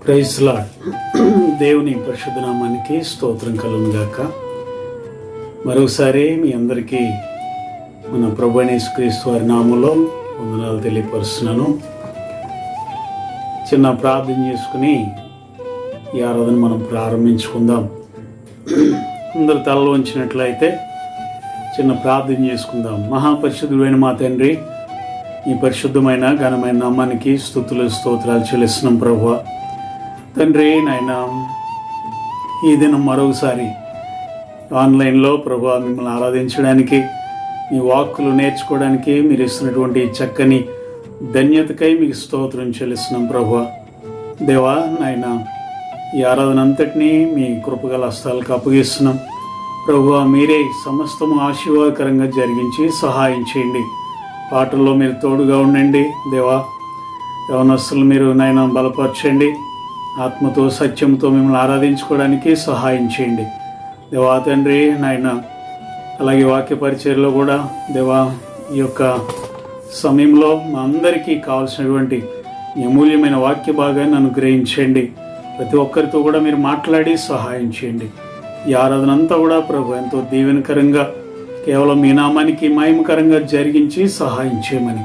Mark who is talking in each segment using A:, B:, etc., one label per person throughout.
A: Praise lord. దేవుని పరిశుద్ధ నామానికి స్తోత్రం కలుగును గాక. మరోసారి మీ అందరికీ మన ప్రభువైన యేసుక్రీస్తు వారి నామములో వందనాలు తెలియపరుస్తున్నాను. చిన్న ప్రార్థన చేసుకుని ఈ ఆరాధన మనం ప్రారంభించుకుందాం. అందరు తలలో ఉంచినట్లయితే చిన్న ప్రార్థన చేసుకుందాం. మహాపరిశుద్ధుడైన మా తండ్రి, ఈ పరిశుద్ధమైన ఘనమైన నామానికి స్తుతులు స్తోత్రాలు చెల్లిస్తున్నాం ప్రభువా. తండ్రి నాయన, ఈ దినం మరొకసారి ఆన్లైన్లో ప్రభువా మిమ్మల్ని ఆరాధించడానికి, మీ వాక్కులు నేర్చుకోవడానికి మీరు ఇస్తున్నటువంటి చక్కని ధన్యతకై మీకు స్తోత్రం చెల్లిస్తున్నాం ప్రభువా. దేవా నాయన, ఈ ఆరాధన అంతటినీ మీ కృపగల హస్తాలకు అప్పగిస్తున్నాం ప్రభువా. మీరే సమస్తము ఆశీర్వాదకరంగా జరిగించి సహాయం చేయండి. పాటల్లో మీరు తోడుగా ఉండండి దేవా. యవనస్తులు మీరు నాయన బలపరచండి. ఆత్మతో సత్యంతో మిమ్మల్ని ఆరాధించుకోవడానికి సహాయం చేయండి దేవా తండ్రి నాయన. అలాగే వాక్య పరిచర్లో కూడా దేవా, ఈ యొక్క సమయంలో మా అందరికీ కావాల్సినటువంటి అమూల్యమైన వాక్య భాగాన్ని అనుగ్రహించండి. ప్రతి ఒక్కరితో కూడా మీరు మాట్లాడి సహాయం చేయండి. ఈ ఆరాధన అంతా కూడా ప్రభు ఎంతో దీవెనకరంగా, కేవలం మీ నామానికి మహిమకరంగా జరిగించి సహాయం చేయమని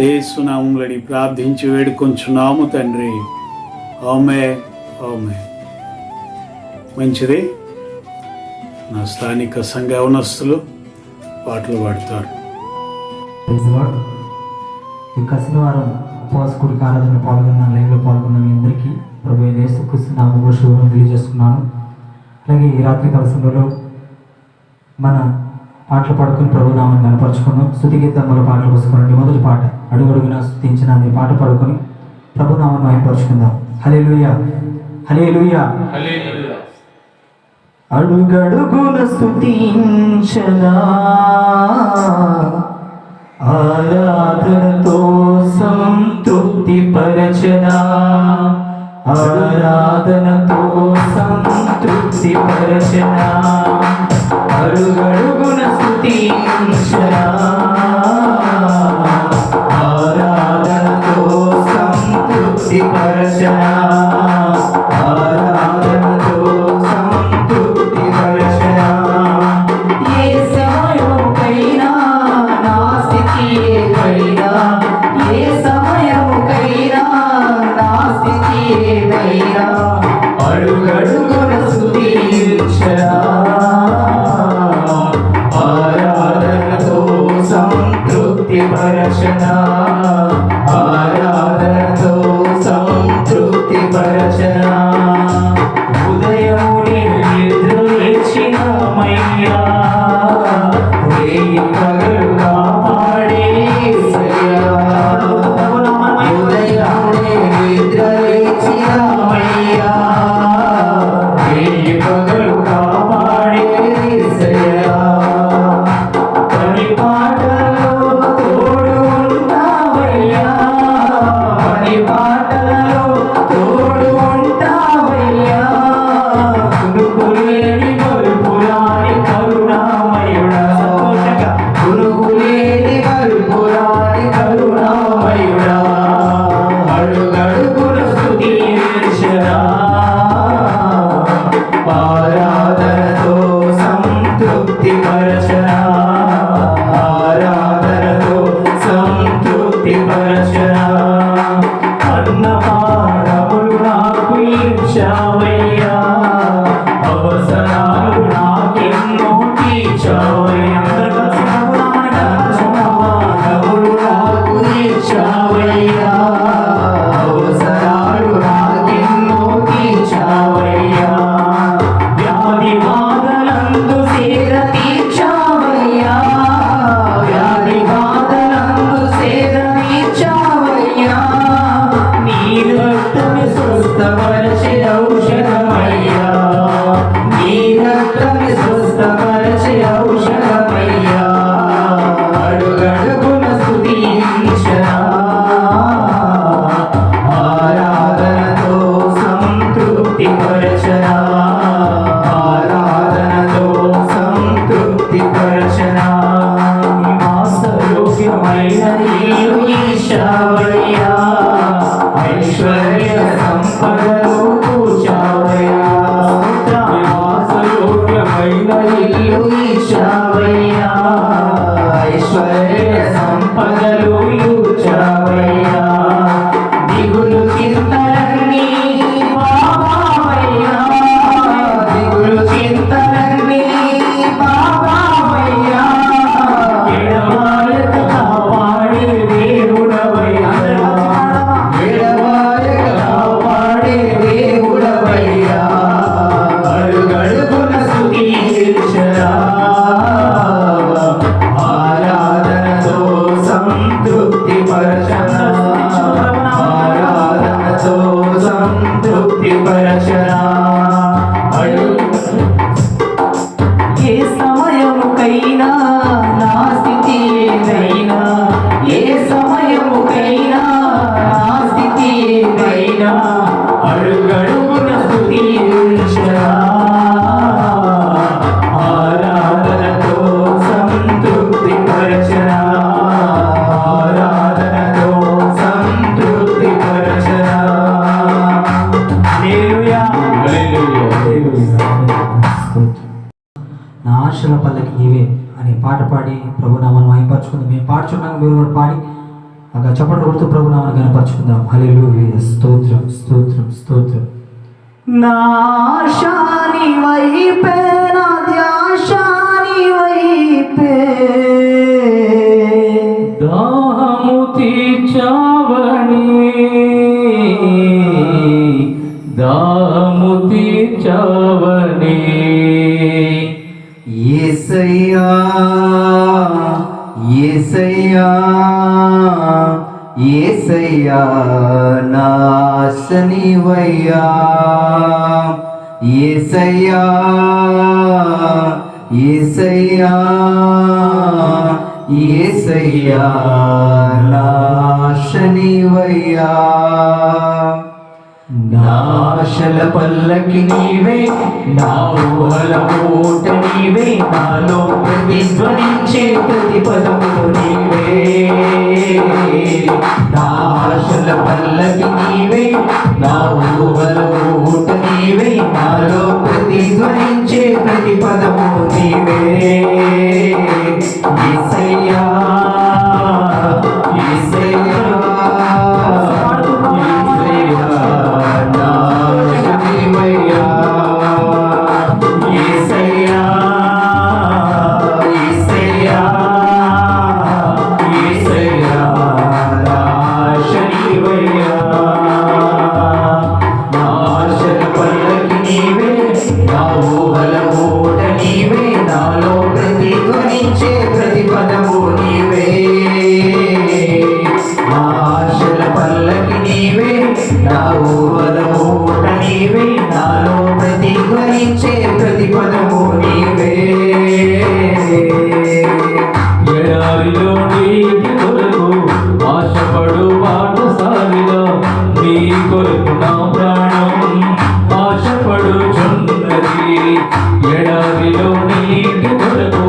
A: యేసు నామములో అడిగి ప్రార్థించి వేడుకొంచున్నాము తండ్రి. ఆమేన్, ఆమేన్. మంచిది. నా స్థానిక సంఘ యవనస్తులు పాటలు పాడతారు.
B: ఇంకా శనివారం ఉపవాస కూడిక ఆరాధన పాల్గొన్న లైవ్లో పాల్గొన్న మీ అందరికీ ప్రభు యేసుక్రీస్తు నామములో శుభాలు తెలియజేస్తున్నాను. అలాగే ఈ రాత్రి కాల సమయంలో మన పాటలు పాడుకొని ప్రభు నామాన్ని కనపరుచుకున్నాం. స్తుతి గీతముల పాటలు పుస్తకండి. మొదటి పాట అడుగడుగున స్తుతించిన అనే పాట పాడుకొని ప్రభు నామాన్ని మహిమపరుచుకుందాం. హల్లెలూయా, హల్లెలూయా,
C: హల్లెలూయా.
B: అడుగడుగున స్తుతించనా, ఆరాధనతో సంతృప్తి పరచనా, ఆరాధనతో సంతృప్తి పరచనా, అడుగడుగున స్తుతించనా, ఆరాధనతో సంతృప్తి పరచనా, ఆరాధనతో సంతృప్తి పరచనా. ఏ సమయముకైనా నా స్థితి ఏదైనా, ఏ సమయముకైనా నా స్థితి ఏదైనా, అడుగడుగున స్తుతించనా, ఆరాధనతో సంతృప్తి పరచనా, ఆరాధనతో సంతృప్తి పరచనా. ఉదయముని నిద్రలేచినామయ్యా, రేయి పగలు కాపాడే యేసయ్యా. ఉదయముని నిద్రలేచినామయ్యా, రేయి పగలు కాపాడే యేసయ్యా. పని పాటలో తోడు ఉంటావయ్యా, పని పాటలో తోడు ఉంటావయ్యా. కునుకులేని మరుపురాని కరుణామయుడా, సంతోషంగా కునుకులేని మరుపురాని కరుణామయుడా, అడుగడుగున స్తుతించనా, ఆరాధనతో సంతృప్తి పరచనా, ఆరాధనతో సంతృప్తి పరచనా. అన్నపానములు నాకు ఇచ్చావయ్యా, అవసరాలు నాకెన్నో తీర్చావయ్యా. అన్నపానములు నాకు ఇచ్చావయ్యా, అవసరాలు నాకెన్నో తీర్చావయ్యా. వ్యాధి బాధలందు సేద తీర్చావయ్యా, వ్యాధి బాధలందు సేద తీర్చావయ్యా. నీ రక్తమి స్వస్థపరచే ఔషధమయ్యా, నీ రక్తమి స్వస్థపరచే ఔషధమయ్యా. అడుగడుగున స్తుతించనా, ఆరాధనతో సంతృప్తి పరచనా, ఆరాధనతో సంతృప్తి పరచనా. మాసయోగ్యమైన నీవు ఈశావయ్యా, ఐశ్వర్య సంపదలు
C: తృప్తి పరచనా ఆరాధనతో సంతృప్తి పరచనా
B: ఏ సమయముకైనా నా స్థితి ఏదైనా ఏ సమయముకైనా నా స్థితి ఏదైనా
C: అడుగడుగున స్తుతించనా ఆరాధనతో సంతృప్తి పరచనా ఆరాధనతో సంతృప్తి పరచనా హల్లెలూయా హల్లెలూయా.
B: నా ఆశల పల్లకి నీవే అనే పాట పాడి ప్రభునామాన్ని మహిమపరచుకుందాం. మేము పాడుచున్నాం, మీరు కూడా పాడి అక్కడ చప్పట్లు కొడుతూ ప్రభునామాన్ని కనపరచుకుందాం. హల్లెలూయా. స్తోత్రం స్తోత్రం స్తోత్రం. నా ఆశాని వైపే నా ధ్యాశాని వైపే
C: దాహము తీర్చావని దాహము తీర్చావని
B: యేసయ్యా యేసయ్యా యేసయ్యా నా ఆశనివయ్యా యేసయ్యా యేసయ్యా యేసయ్యా నా ఆశనివయ్యా నా ఆశల పల్లకి నీవే నా ఊహల ఊట నీవే నాలో ప్రతిధ్వనించే ప్రతి పదము నీవే నా ఆశల పల్లకి నీవే నా ఊహల ఊట నీవే నాలో ప్రతిధ్వనించే ప్రతి పదము నీవే యేసయ్యా యేసయ్యా
C: ఎడారిలో నీటి కొరకు ఆశపడు పాఠశాలిలో నీ కొరకు నా ప్రాణం ఆశపడుచున్నది ఎడారిలో నీటి కొరకు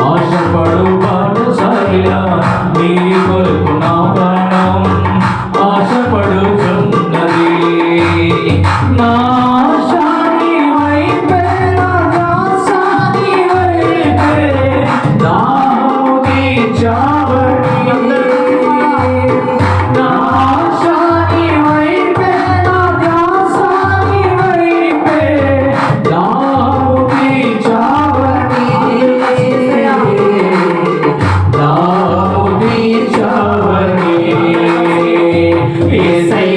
C: ఆశపడు పాఠశాలిలో నీ కొరకు నా ప్రాణం ఆశపడుచున్నది నా ఆశాని వైపే నా ఆశాని వైపే దాహము తీర్చావని నా ఆశాని వైపే నా ధ్యాసాని వైపే దాహము తీర్చావని దాహము తీర్చావని యేసయ్యా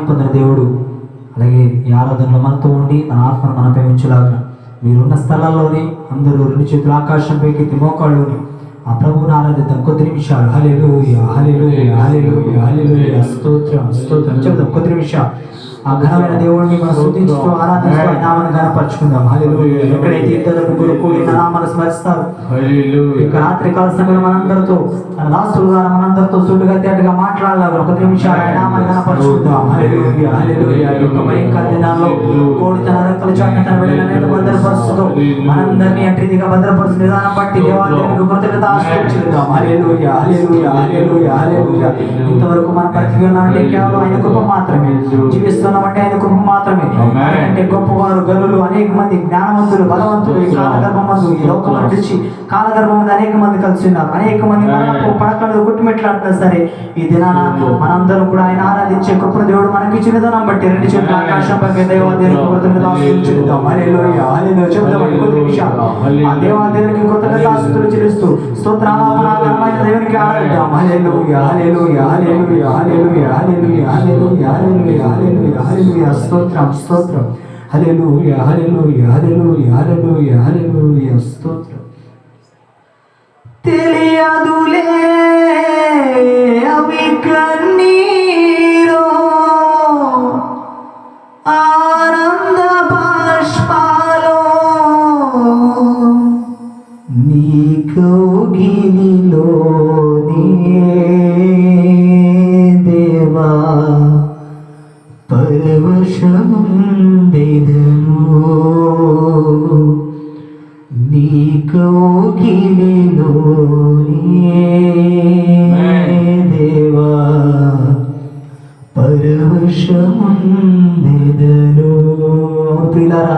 B: పొందిన దేవుడు అలాగే ఈ ఆరాధనలో మనతో ఉండి తన ఆత్మను మనపై ఉంచేలాగా మీరున్న స్థలాల్లోనే అందరూ రెండు చేతులు ఆకాశంపైకి మోకాళ్ళుని ఆ ప్రభువుని ఆరాధిద్దాం కొద్ది నిమిషాలు. హల్లెలూయా హల్లెలూయా హల్లెలూయా హల్లెలూయా స్తోత్రం స్తోత్రం చెప్దాం కొద్ది నిమిషాలు. ఆ ఘనమైన దేవుడిని మనం స్తుతిస్తూ ఆరాధిస్తూ ఆయన నామాన్ని ఘనపరచుకుందాం. హల్లెలూయా. ఎక్కడైతే ఇద్దరు ముగ్గురు కూడి నా నామాన్ని స్మరిస్తారు ఇక రాత్రి కాల సమయంలో మనందరితో తన దాసులు ద్వారా మనందరితో సులువుగా తేటగా మాట్లాడాలి. ఒక నిమిషాలు ఆయన నామాన్ని ఘనపరచుకుందాం. హల్లెలూయా హల్లెలూయా. ఈ యొక్క భయంకర దినాల్లో కోడి తన రెక్కల చాటున తన బిడ్డలను భద్రపరుస్తూ మనందరినీ అట్రీతిగా భద్రపరుస్తున్న విధానం బట్టి దేవాలయానికి కృతజ్ఞత ఆశీర్వదించుదాం. హల్లెలూయా హల్లెలూయా హల్లెలూయా హల్లెలూయా. ఇంతవరకు మన బ్రతికి ఉన్నామంటే కేవలం ఆయన కృప మాత్రమే, జీవిస్తున్నామంటే ఆయన కృప మాత్రమే. అంటే గొప్పవారు గనులు అనేక మంది జ్ఞానవంతులు బలవంతులు ఈ కాలగర్భమందు ఈ లోకం నడిచి కాలగర్భం మంది అనేక మంది కలిసి ఉన్నారు. అనేక మంది మనకు పడకలు కుట్టుమెట్లాడుతున్నా సరే ఈ దినాన మనందరం కూడా ఆయన ఆరాధించే కృపణ దేవుడు మనకి ఇచ్చిన విధానం బట్టి రెండు చేతుల ఆకాశంపై దేవాదేవునికి కృతజ్ఞత ఆశీర్వదించుదాం. హల్లెలూయా హల్లెలూయా చెబుదామండి కొద్ది నిమిషాలు. ఆ దేవాదేవునికి కృతజ్ఞత ఆస్తులు చెల్లిస్తూ స్తోత్రాలాపనాదమైన దేవునికి ఆరాధిద్దాం. హల్లెలూయా హల్లెలూయా హల్లెలూయా హల్లెలూయా హల్లెలూయా హల్లెలూయా హల్లెలూయా హల్లెలూయా హల్లెలూయా స్తోత్రం స్తోత్రం హల్లెలూయా హల్లెలూయా హల్లెలూయా హల్లెలూయా హల్లెలూయా స్తోత్రం. తెలియదులే అవి కన్నీరో ఆనంద బాష్పాలో నీ కౌగిలిలో దేవా పరవశముందెదను నీ కౌగిలిలో దేవా పరవశముందెదను. ప్రియులారా,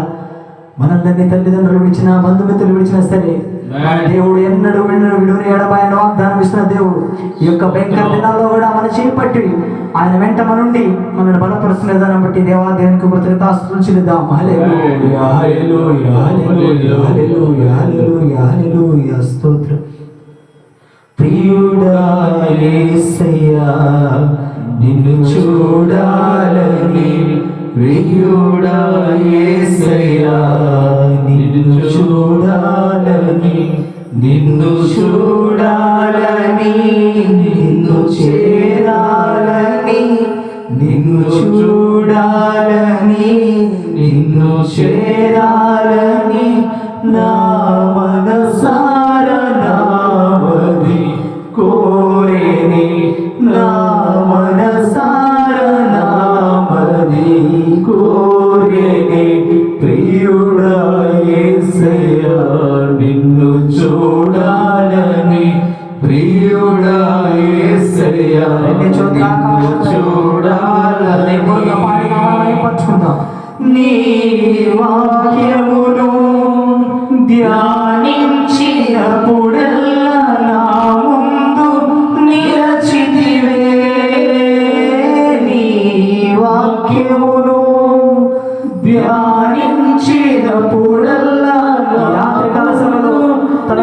B: మనందరినీ తల్లిదండ్రులు విడిచిన బంధుమిత్రులు విడిచినా సరే మన దేవుడు ఎన్నడూ విడుని ఎడబాయన వాగ్దానం ఇస్తున్న దేవుడు ఈ యొక్క భయంకర దినాల్లో కూడా మన చేపట్టి ఆయన వెంట మనుండి మనల్ని బలపరుస్తున్న విధానం బట్టి దేవాదేవునికి కృతజ్ఞతాస్తుతులు చెల్లిద్దాం. హల్లెలూయా హల్లెలూయా హల్లెలూయా హల్లెలూయా హల్లెలూయా హల్లెలూయా స్తోత్రం. ప్రియుడా యేసయ్యా నిన్ను చూడాలని, ప్రియుడా యేసయ్యా నిన్ను చూడాలని, నిన్ను చూడాలని, నిన్ను చేరాలని, నిన్ను చూడాలని, నిన్ను చేరాలని నా మనసార నామది కోరేని, నా మనసార నామది కోరేని. ప్రియుడా యేసయ్యా నిన్ను చూడాలని, ప్రియుడా యేసయ్యా నిన్ను చూడాలని. నీ వాక్యమును ధ్యానించినప్పుడల్లా నా ముందు నిలచితివే. నీ వాక్యమును ధ్యానించినప్పుడల్లా రాత్రి కాల సమయంలో తన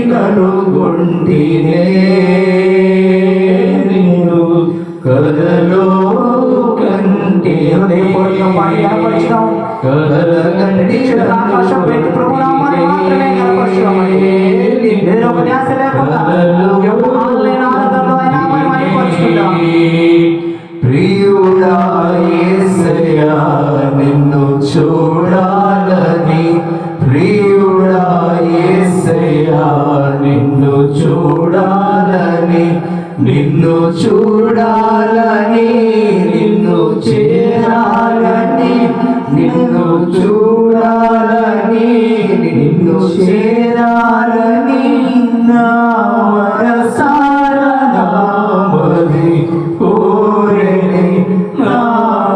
B: కనుగొంటినే నిన్ను కలలో కంటి ప్రియుడా యేసయ్యా నిన్ను చూడాలని, ప్రియుడా యేసయ్యా నిన్ను చూడాలని, నిన్ను చూడాలని, నిన్ను చేరాలని, నిన్ను చూడాలని, నిన్ను చేరాలని నా మనసార నామది కోరేని, నా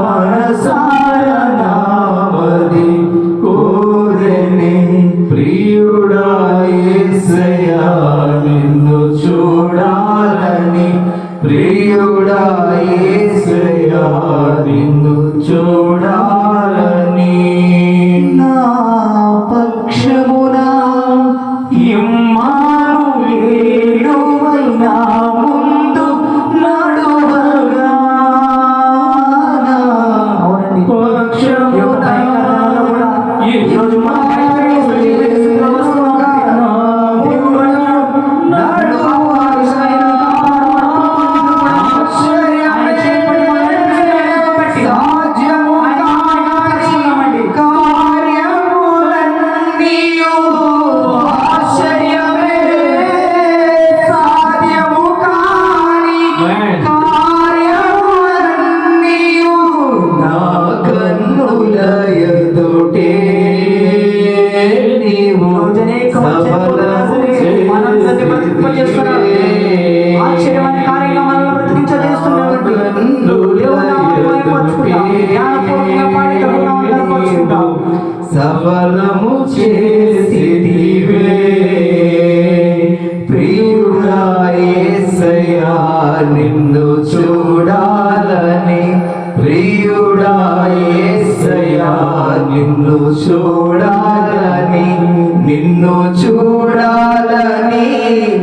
B: మనసార నామది కోరేని. ప్రియుడా యేసయ్యా
C: యేసయ్యా నిన్ను చూడాలని ప్రియుడా యేసయ్యా నిన్ను చూడాలని నా పక్షమున ఇమ్మానుయేలువై నా ముందు నడువగా
B: అవునండి.
C: పక్షమున
B: ఈరోజు మనం
C: సఫలము చేసిదివే ప్రియుడా యేసయ్యా నిన్ను చూడాలని ప్రియుడా యేసయ్యా నిన్ను చూడాలని నిన్ను చూడాలని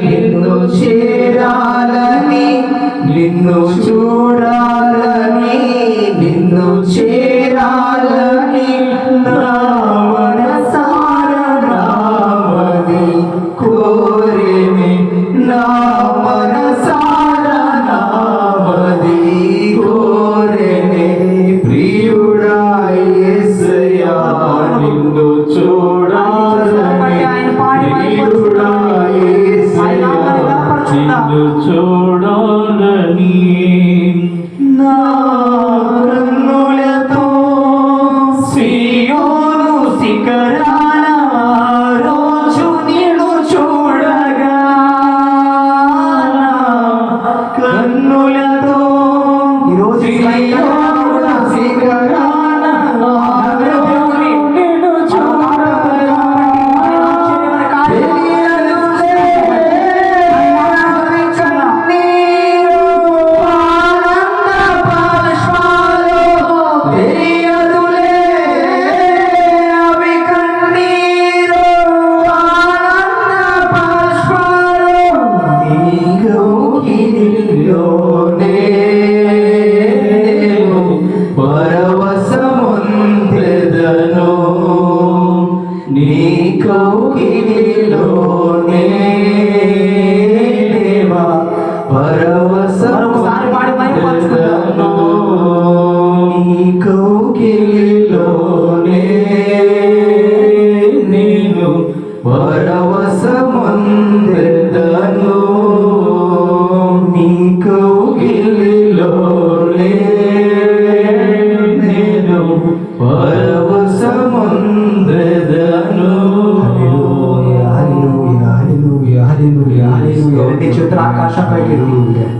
C: నిన్ను చేరాలని నిన్ను చూడాలని నిన్ను చేరాలని నా మనసారా నామది కోరేని నా మనసారా నామది కోరేని ప్రియుడా యేసయ్యా నిన్ను చూడాలని ప్రియుడా యేసయ్యా నిన్ను చూడాలని నా కన్నులతో సియోను శిఖరాన రోజు నిన్ను చూడగా నా కన్నులతో
B: ఈరోజు
C: సియోను శిఖరాన రోజు నిన్ను చూడగా పరవశముందెదను నీ కౌగిలిలోనే దేవా పరవశముందెదను నీ కౌగిలిలోనే నేను పరవశముందెదను నీ కౌగిలిలోనే నేను పరవశముందెదను
B: రెండు చేతుల ఆకాశంపైకి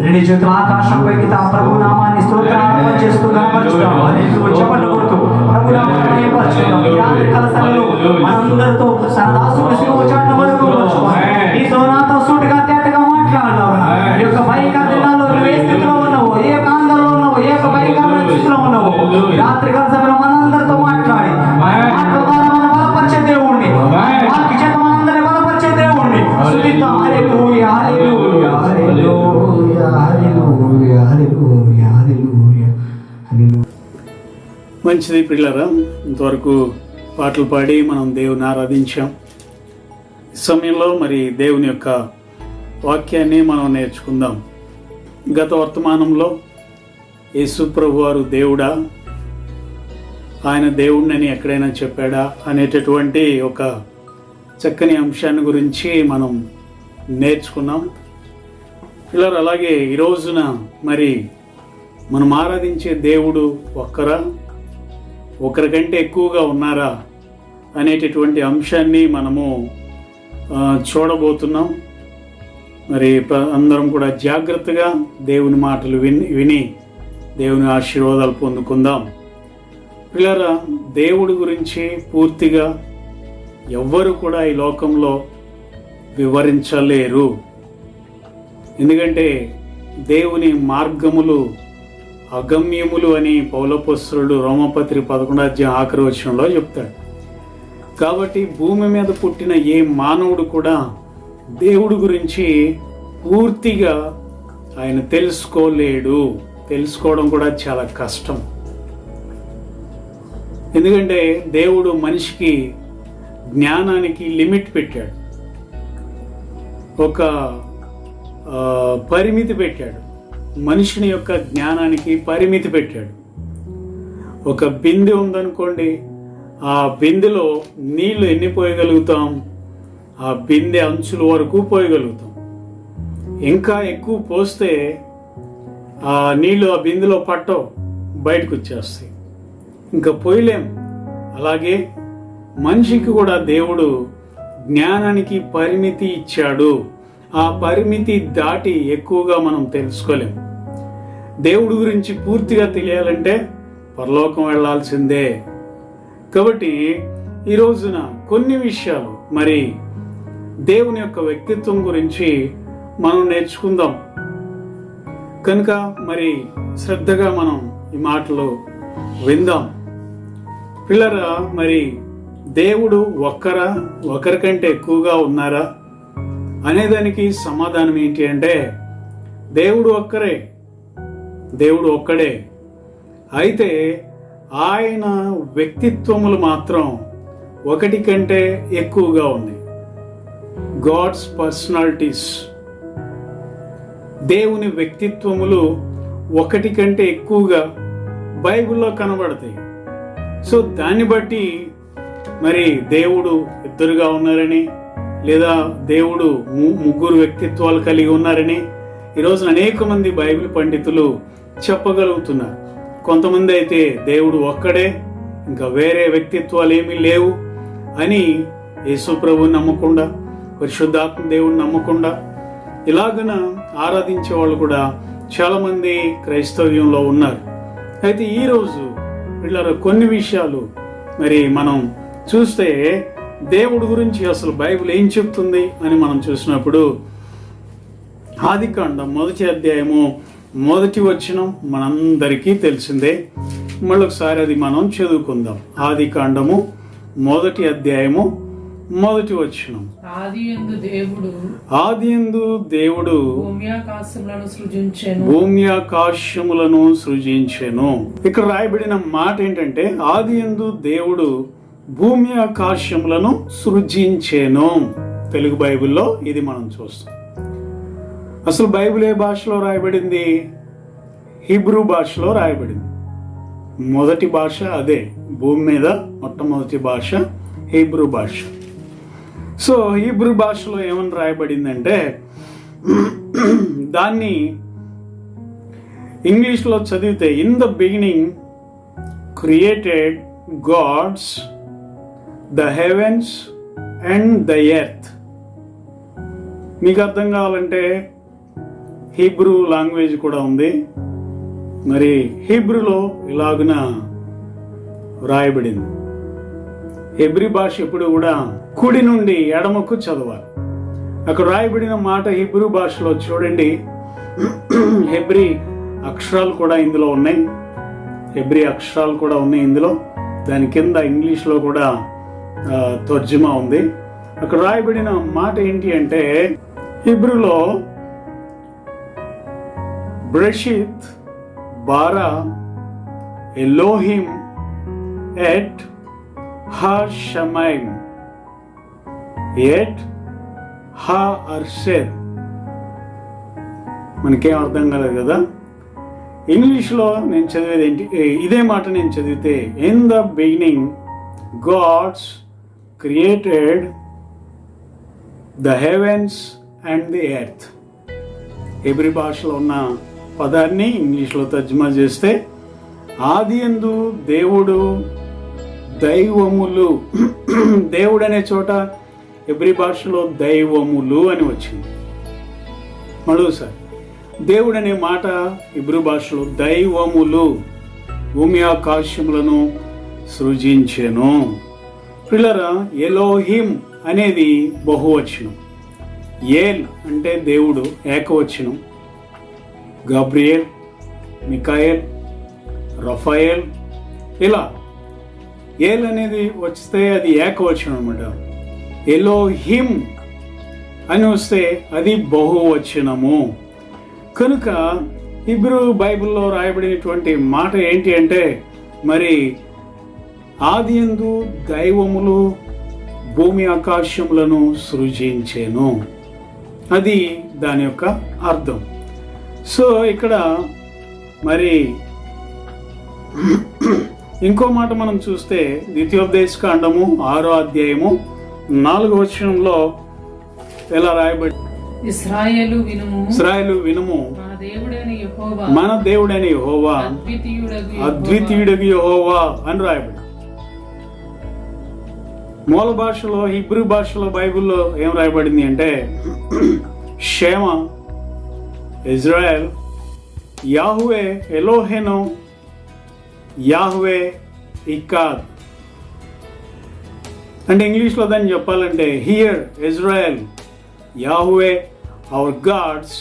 B: రెండు చేతుల ఆకాశంపైకి తా ప్రభు నామాన్ని స్తోత్రార్పణ చేస్తూ కనపరుచుదాం. హల్లెలూయా. చప్పట్లు కొడుతూ ప్రభు నామాన్ని మహిమపరచుదాం. ఈ రాత్రి కాల సమయంలో మనందరితో తన దాసుని శిలువ చాటున వరకు వచ్చుకోవాలి. నీతో నాతో సూటిగా తేటగా మాట్లాడదాం. ఈ యొక్క భయంకర దినాల్లో నువ్వు ఏ స్థితిలో ఉన్నావు, ఏ యొక్క ఆందోళనలో ఉన్నావు, ఏ యొక్క భయంకరమైన స్థితిలో ఉన్నావు, ఈ రాత్రి కాల సమయంలో మనందరితో మాట్లాడి మాటల ద్వారా మనం బలపరిచే దేవుణ్ణి, వాక్య చేత మనందరినీ బలపరిచే దేవుణ్ణి స్తుతిద్దాం. హల్లెలూయా, హల్లెలూయా, హల్లెలూయా, హల్లెలూయా, హల్లెలూయా, హల్లెలూయా, హల్లెలూయా.
A: మంచిది పిల్లరా, ఇంతవరకు పాటలు పాడి మనం దేవుని ఆరాధించాం. ఈ సమయంలో మరి దేవుని యొక్క వాక్యాన్ని మనం నేర్చుకుందాం. గత వర్తమానంలో యేసు ప్రభు వారు దేవుడా, ఆయన దేవుడిని ఎక్కడైనా చెప్పాడా అనేటటువంటి ఒక చక్కని అంశాన్ని గురించి మనం నేర్చుకున్నాం. పిల్లలు, అలాగే ఈ రోజున మరి మనం ఆరాధించే దేవుడు ఒక్కరా, ఒకరికంటే ఎక్కువగా ఉన్నారా అనేటటువంటి అంశాన్ని మనము చూడబోతున్నాం. మరి అందరం కూడా జాగ్రత్తగా దేవుని మాటలు విని దేవుని ఆశీర్వాదాలు పొందుకుందాం. పిల్లరా, దేవుడి గురించి పూర్తిగా ఎవ్వరు కూడా ఈ లోకంలో వివరించలేరు. ఎందుకంటే దేవుని మార్గములు అగమ్యములు అని పౌలపుత్రుడు రోమపత్రిక 11 ఆఖరి వచనంలో చెప్తాడు. కాబట్టి భూమి మీద పుట్టిన ఏ మానవుడు కూడా దేవుడి గురించి పూర్తిగా ఆయన తెలుసుకోలేడు. తెలుసుకోవడం కూడా చాలా కష్టం. ఎందుకంటే దేవుడు మనిషికి జ్ఞానానికి లిమిట్ పెట్టాడు, ఒక పరిమితి పెట్టాడు. మనిషిని యొక్క జ్ఞానానికి పరిమితి పెట్టాడు. ఒక బిందె ఉందనుకోండి, ఆ బిందెలో నీళ్లు ఎన్ని పోయగలుగుతాం? ఆ బిందె అంచుల వరకు పోయగలుగుతాం. ఇంకా ఎక్కువ పోస్తే ఆ నీళ్లు ఆ బిందెలో పట్టవు, బయటకు వచ్చేస్తాయి, ఇంకా పోయలేం. అలాగే మనిషికి కూడా దేవుడు జ్ఞానానికి పరిమితి ఇచ్చాడు. ఆ పరిమితి దాటి ఎక్కువగా మనం తెలుసుకోలేం. దేవుడి గురించి పూర్తిగా తెలియాలంటే పరలోకం వెళ్ళాల్సిందే. కాబట్టి ఈ రోజున కొన్ని విషయాలు మరి దేవుని యొక్క వ్యక్తిత్వం గురించి మనం నేర్చుకుందాం. కనుక మరి శ్రద్ధగా మనం ఈ మాటలు విందాం. పిల్లరా, మరి దేవుడు ఒకరికంటే ఎక్కువగా ఉన్నారా అనేదానికి సమాధానం ఏంటి అంటే దేవుడు ఒక్కడే. అయితే ఆయన వ్యక్తిత్వములు మాత్రం ఒకటి కంటే ఎక్కువగా ఉన్నాయి. గాడ్స్ పర్సనాలిటీస్, దేవుని వ్యక్తిత్వములు ఒకటి కంటే ఎక్కువగా బైబిల్లో కనబడతాయి. సో దాన్ని బట్టి మరి దేవుడు ఇద్దరుగా ఉన్నారని, లేదా దేవుడు ముగ్గురు వ్యక్తిత్వాలు కలిగి ఉన్నారని ఈరోజు అనేక మంది బైబిల్ పండితులు చెప్పగలుగుతున్నారు. కొంతమంది అయితే దేవుడు ఒక్కడే, ఇంకా వేరే వ్యక్తిత్వాలు ఏమీ లేవు అని యేసు ప్రభువుని నమ్మకుండా, పరిశుద్ధాత్మ దేవుని నమ్మకుండా ఇలాగన ఆరాధించే వాళ్ళు కూడా చాలా మంది క్రైస్తవ్యంలో ఉన్నారు. అయితే ఈరోజు వీళ్ళ కొన్ని విషయాలు మరి మనం చూస్తే దేవుడి గురించి అసలు బైబిల్ ఏం చెప్తుంది అని మనం చూసినప్పుడు ఆదికాండం 1వ అధ్యాయము 1వ వచనం మనందరికీ తెలిసిందే. మళ్ళొకసారి అది మనం చదువుకుందాం. ఆదికాండము 1వ అధ్యాయము 1వ వచనం. ఆదియందు దేవుడు భూమి ఆకాశములను సృజించెను. ఇక్కడ రాయబడిన మాట ఏంటంటే ఆదియందు దేవుడు భూమి ఆకాశములను సృజించెను. తెలుగు బైబిల్లో ఇది మనం చూస్తాం. అసలు బైబిల్ ఏ భాషలో రాయబడింది? హీబ్రూ భాషలో రాయబడింది. మొదటి భాష అదే, భూమి మీద మొట్టమొదటి భాష హీబ్రూ భాష. సో హీబ్రూ భాషలో ఏమని రాయబడిందంటే దాన్ని ఇంగ్లీష్లో చదివితే in the beginning created God's the heavens and the earth. మీకు అర్థం కావాలంటే హీబ్రూ లాంగ్వేజ్ కూడా ఉంది. మరి హీబ్రూలో ఇలాగున రాయబడింది. హెబ్రీ భాష ఎప్పుడు కూడా కుడి నుండి ఎడమకు చదవాలి. అక్కడ రాయబడిన మాట హీబ్రూ భాషలో చూడండి. హెబ్రీ అక్షరాలు కూడా ఇందులో ఉన్నాయి. హెబ్రీ అక్షరాలు కూడా ఉన్నాయి ఇందులో. దాని కింద ఇంగ్లీష్లో కూడా తర్జుమా ఉంది. అక్కడ రాయబడిన మాట ఏంటి అంటే హీబ్రూలో బ్రెషిత్ బారా ఎలోహిం ఎట్ హా షమైమ్ ఎట్ హా అర్షెద్. మనకేం అర్థం కాలేదు కదా. ఇంగ్లీష్లో నేను చదివేది ఏంటి, ఇదే మాట నేను చదివితే in the beginning God's created the heavens and the earth. హెబ్రీ భాషలో ఉన్న పదాన్ని ఇంగ్లీష్లో తర్జుమా చేస్తే ఆదియందు దేవుడు దైవములు. దేవుడు అనే చోట హెబ్రీ భాషలో దైవములు అని వచ్చింది. మరోసారి దేవుడు అనే మాట హెబ్రీ భాషలో దైవములు భూమి ఆకాశములను సృజించెను. పిల్లరా, ఎలోహిం అనేది బహువచనం. ఏల్ అంటే దేవుడు, ఏకవచనం. గబ్రియేల్, మికాయేల్, రఫాయేల్, ఇలా ఏల్ అనేది వస్తే అది ఏకవచనం అనమాట. ఎలోహిం అని వస్తే అది బహువచనము. కనుక హీబ్రూ బైబిల్లో రాయబడినటువంటి మాట ఏంటి అంటే, మరి ఆదియందు దైవములు భూమి ఆకాశములను సృజించెను, అది దాని యొక్క అర్థం. సో ఇక్కడ మరి ఇంకో మాట మనం చూస్తే ద్వితీయోపదేశకాండము 6వ అధ్యాయము 4వ వచనంలో ఎలా రాయబడి,
D: ఇశ్రాయేలు వినుము,
A: మన దేవుడైన యెహోవా అద్వితీయుడగు యెహోవా అని రాయబడి. మూల భాషలో హీబ్రూ భాషలో బైబిల్లో ఏం రాయబడింది అంటే, షేమ ఇజ్రాయెల్, యాహువే ఎలోహెను, యాహువే ఇక్కాద్. అంటే ఇంగ్లీష్లో దాన్ని చెప్పాలంటే, hear Israel, Yahweh our gods,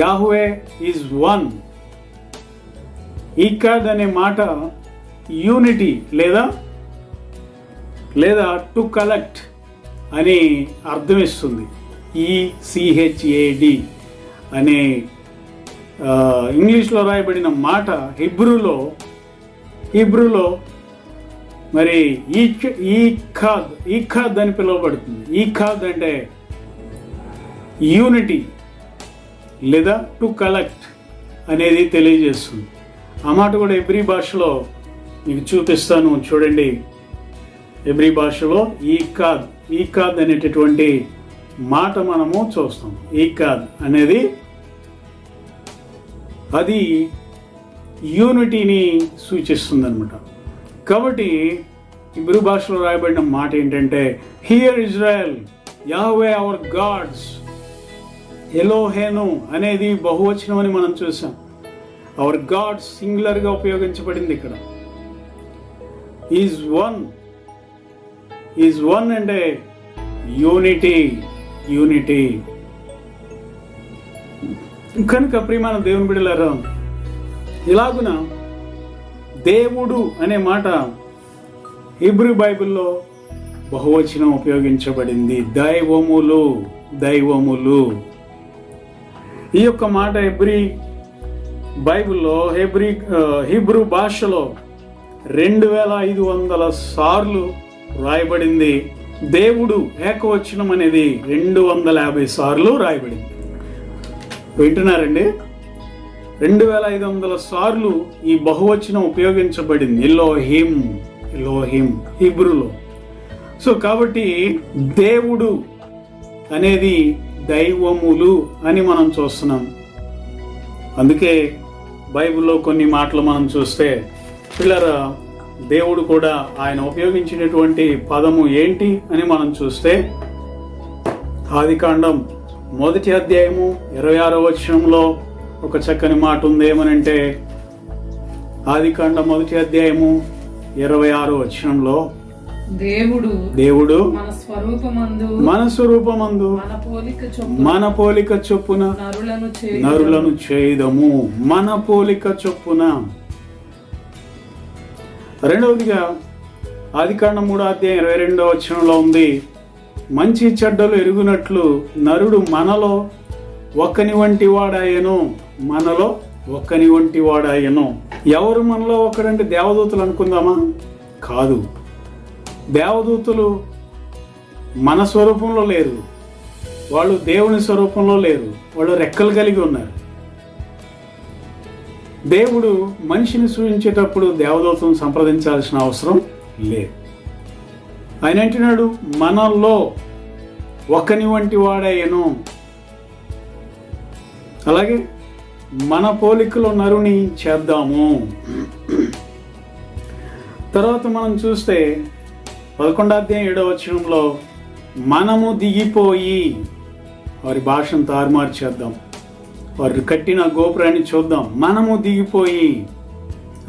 A: Yahweh is one. ఇక్కాద్ అనే మాట యూనిటీ లేదా టు కలెక్ట్ అని అర్థం ఇస్తుంది. ECHAD అనే ఇంగ్లీష్లో రాయబడిన మాట హిబ్రూలో మరి ఈఖాద్ అని పిలువబడుతుంది. ఈఖాద్ అంటే యూనిటీ లేదా టు కలెక్ట్ అనేది తెలియజేస్తుంది. ఆ మాట కూడా హెబ్రీ భాషలో మీకు చూపిస్తాను, చూడండి. హెబ్రీ భాషలో ఈఖాద్ అనేటటువంటి మాట మనము చూస్తాం. ఈఖాద్ అనేది అది యూనిటీని సూచిస్తుంది అనమాట. కాబట్టి హెబ్రీ భాషలో రాయబడిన మాట ఏంటంటే, hear Israel, Yahweh our gods. ఎలోహేను అనేది బహువచనం అని మనం చూసాం. అవర్ గాడ్స్ సింగులర్గా ఉపయోగించబడింది ఇక్కడ. ఈజ్ వన్ అంటే యూనిటీ. కనుక ప్రియమైన దేవుని బిడ్డలారా, ఇలాగున దేవుడు అనే మాట హీబ్రూ బైబిల్లో బహువచనం ఉపయోగించబడింది. దైవములు. ఈ యొక్క మాట హీబ్రూ భాషలో 2500 సార్లు రాయబడింది. దేవుడు ఏకవచనం అనేది 250 సార్లు రాయబడింది. వింటున్నారండి? 2500 సార్లు ఈ బహువచనం ఉపయోగించబడింది ఎలోహిం హీబ్రూలో. సో కాబట్టి దేవుడు అనేది దైవములు అని మనం చూస్తున్నాం. అందుకే బైబిల్లో కొన్ని మాటలు మనం చూస్తే, పిల్లరా, దేవుడు కూడా ఆయన ఉపయోగించినటువంటి పదము ఏంటి అని మనం చూస్తే, ఆదికాండం 1వ అధ్యాయము 26వ వచనంలో ఒక చక్కని మాట ఉంది. ఏమనంటే, ఆదికాండం 1వ అధ్యాయము 26వ వచనంలో, దేవుడు మన స్వరూపమందు మన పోలిక చొప్పున నరులను చేయదము. మన పోలిక చొప్పున. రెండవదిగా ఆదికాండం 3వ అధ్యాయం 22వ వచనంలో ఉంది, మంచి చెడ్డలు ఎరుగునట్లు నరుడు మనలో ఒక్కని వంటి వాడాయను. ఎవరు మనలో ఒకడంటే దేవదూతలు అనుకుందామా? కాదు. దేవదూతలు మన స్వరూపంలో లేరు, వాళ్ళు దేవుని స్వరూపంలో లేరు, వాళ్ళు రెక్కలు కలిగి ఉన్నారు. దేవుడు మనిషిని సృజించేటప్పుడు దేవదూతలను సంప్రదించాల్సిన అవసరం లేదు. ఆయన అంటున్నాడు, మనలో ఒకని వంటి వాడాయను. అలాగే మన పోలికలో నరుని చేద్దాము. తర్వాత మనం చూస్తే 11వ అధ్యాయం 7వ వచనంలో, మనము దిగిపోయి వారి భాషను తారుమారు చేద్దాం, వారు కట్టిన గోపురాన్ని చూద్దాం, మనము దిగిపోయి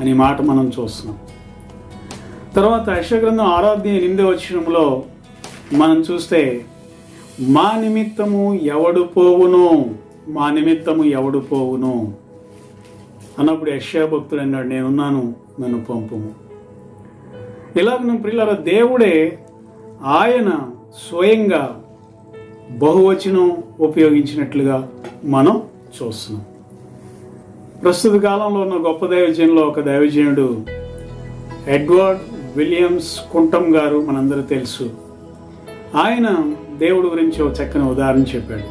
A: అనే మాట మనం చూస్తున్నాం. తర్వాత యెషయా గ్రంథం 6వ అధ్యాయం 8వ వచనంలో మనం చూస్తే, మా నిమిత్తము ఎవడు పోవును, మా నిమిత్తము ఎవడు పోవును అన్నప్పుడు యెషయా భక్తుడు అన్నాడు, నేనున్నాను, నన్ను పంపుము. ఇలాగ ప్రియులారా, దేవుడే ఆయన స్వయంగా బహువచనం ఉపయోగించినట్లుగా మనం చూస్తున్నాం. ప్రస్తుత కాలంలో ఉన్న గొప్ప దైవజనులో ఒక దైవజనుడు ఎడ్వర్డ్ విలియమ్స్ కుంటం గారు, మనందరూ తెలుసు. ఆయన దేవుడి గురించి ఒక చక్కని ఉదాహరణ చెప్పాడు.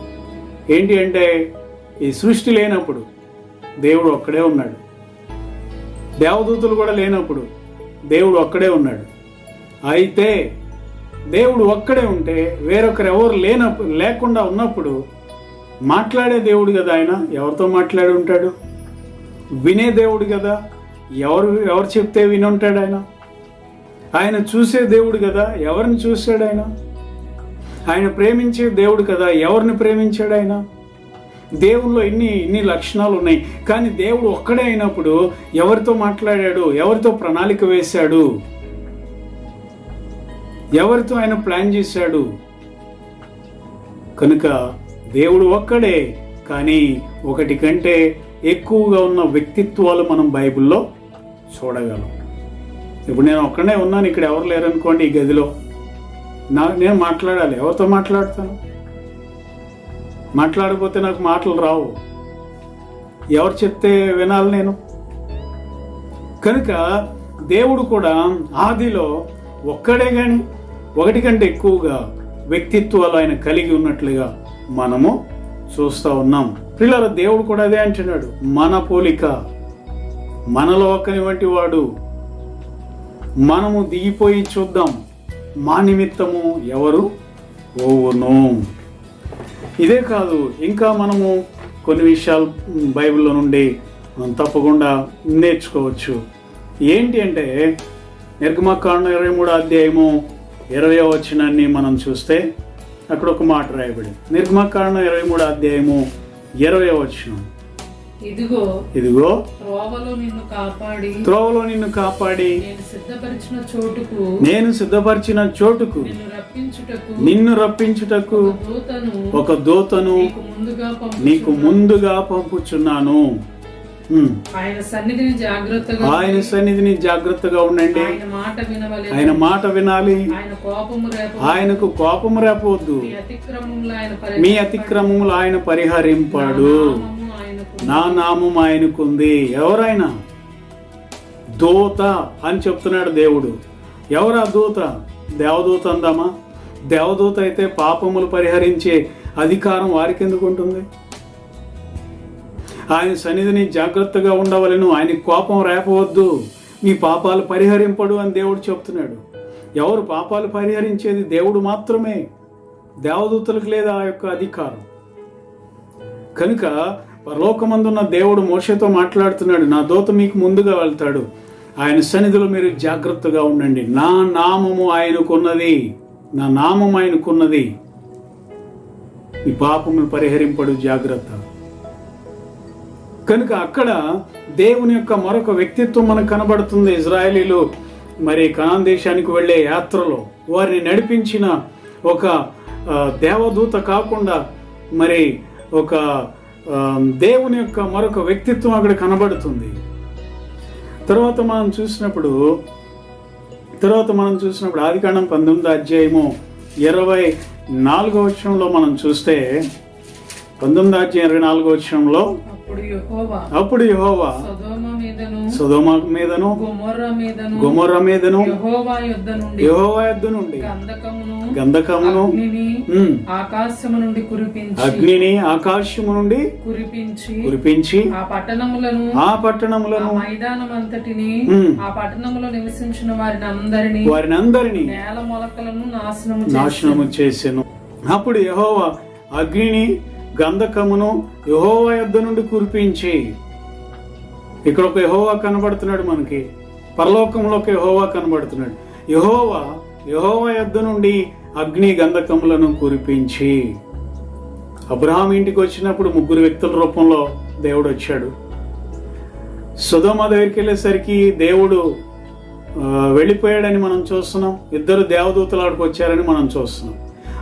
A: ఏంటి అంటే, ఈ సృష్టి లేనప్పుడు దేవుడు ఒక్కడే ఉన్నాడు, దేవదూతలు కూడా లేనప్పుడు దేవుడు ఒక్కడే ఉన్నాడు. అయితే దేవుడు ఒక్కడే ఉంటే వేరొకరు ఎవరు లేకుండా ఉన్నప్పుడు మాట్లాడే దేవుడు కదా ఆయన. ఎవరితో మాట్లాడి ఉంటాడు? వినే దేవుడు కదా, ఎవరు చెప్తే విని ఉంటాడు ఆయన. ఆయన చూసే దేవుడు కదా, ఎవరిని చూశాడు ఆయన. ఆయన ప్రేమించే దేవుడు కదా, ఎవరిని ప్రేమించాడు ఆయన. దేవుల్లో ఇన్ని లక్షణాలు ఉన్నాయి. కానీ దేవుడు ఒక్కడే అయినప్పుడు ఎవరితో మాట్లాడాడు, ఎవరితో ప్రణాళిక వేశాడు, ఎవరితో ఆయన ప్లాన్ చేశాడు. కనుక దేవుడు ఒక్కడే, కానీ ఒకటి కంటే ఎక్కువగా ఉన్న వ్యక్తిత్వాలు మనం బైబిల్లో చూడగలం. ఇప్పుడు నేను ఒక్కడే ఉన్నాను, ఇక్కడ ఎవరు లేరనుకోండి ఈ గదిలో, నేను మాట్లాడాలి. ఎవరితో మాట్లాడతాను? మాట్లాడకపోతే నాకు మాటలు రావు. ఎవరు చెప్తే వినాలి నేను? కనుక దేవుడు కూడా ఆదిలో ఒక్కడే, కానీ ఒకటి కంటే ఎక్కువగా వ్యక్తిత్వాలు ఆయన కలిగి ఉన్నట్లుగా మనము చూస్తూ ఉన్నాం. ప్రియులారా, దేవుడు కూడా అదే అంటున్నాడు, మన పోలిక, మనలో ఒక్కని వంటి వాడు, మనము దిగిపోయి చూద్దాం, మా నిమిత్తము ఎవరు పోవును. ఇదే కాదు, ఇంకా మనము కొన్ని విషయాలు బైబిల్లో నుండి మనం తప్పకుండా నేర్చుకోవచ్చు. ఏంటి అంటే, నిర్గమకాండం 23వ అధ్యాయము 20వ వచనాన్ని మనం చూస్తే అక్కడ ఒక మాట రాయబడింది. నిర్గమకాండం 23వ అధ్యాయము 20వ వచనం, ఇదిగో త్రోవలో నిన్ను కాపాడి నేను సిద్ధపరిచిన చోటుకు నిన్ను రప్పించుటకు ఒక దూతను నీకు ముందుగా పంపుచున్నాను. ఆయన సన్నిధిని జాగ్రత్తగా ఉండండి. ఆయన మాట వినాలి. ఆయనకు కోపము రేపవద్దు. మీ అతిక్రమములు ఆయన పరిహరింపాడు. నా నామం ఆయనకుంది. ఎవరైనా దూత అని చెప్తున్నాడు దేవుడు. ఎవరా దూత? దేవదూత అందామా? దేవదూత అయితే పాపములు పరిహరించే అధికారం వారికి ఎందుకు ఉంటుంది? ఆయన సన్నిధిని జాగ్రత్తగా ఉండవలను. ఆయన కోపం రేపవద్దు. మీ పాపాలు పరిహరింపడు అని దేవుడు చెప్తున్నాడు. ఎవరు పాపాలు పరిహరించేది? దేవుడు మాత్రమే. దేవదూతలకు లేదా ఆ యొక్క అధికారం. కనుక పరలోకమందున్న దేవుడు మోషేతో మాట్లాడుతున్నాడు, నా దూత మీకు ముందుగా వెళ్తాడు, ఆయన సన్నిధిలో మీరు జాగ్రత్తగా ఉండండి. నా నామము ఆయనకున్నది, నా నామం ఆయనకున్నది. ఈ పాపములు పరిహరింపడు, జాగ్రత్త. కనుక అక్కడ దేవుని యొక్క మరొక వ్యక్తిత్వం మనకు కనబడుతుంది. ఇజ్రాయేలీలు మరి కనాన్ దేశానికి వెళ్ళే యాత్రలో వారిని నడిపించిన ఒక దేవదూత కాకుండా మరి ఒక దేవుని యొక్క మరొక వ్యక్తిత్వం అక్కడ కనబడుతుంది. తర్వాత మనం చూసినప్పుడు ఆదికాండం 19వ అధ్యాయము 24వ వచనంలో మనం చూస్తే, 19వ అధ్యాయం 24వ వచనంలో, అప్పుడు యెహోవా సొదొమ మీదను గొమొర్రా మీదను యెహోవా యొద్ద నుండి గంధకమును అగ్నిని ఆకాశము నుండి కురిపించి ఆ పట్టణములను
D: మైదానమంతటిని ఆ పట్టణములో నివసించిన
A: వారినందరినీ
D: నేల మొలకలను
A: నాశనము చేసెను. అప్పుడు యెహోవా అగ్నిని గంధకమును యెహోవా యొద్ద నుండి కురిపించి, ఇక్కడ ఒక యెహోవా కనబడుతున్నాడు మనకి, పరలోకంలో ఒక యెహోవా కనబడుతున్నాడు. యెహోవా యొద్ద నుండి అగ్ని గంధకములను కురిపించి. అబ్రహాం ఇంటికి వచ్చినప్పుడు 3 వ్యక్తుల రూపంలో దేవుడు వచ్చాడు. సొదొమ దగ్గరికి వెళ్ళేసరికి దేవుడు వెళ్ళిపోయాడని మనం చూస్తున్నాం. 2 దేవదూతలు ఆడికి వచ్చారని మనం చూస్తున్నాం.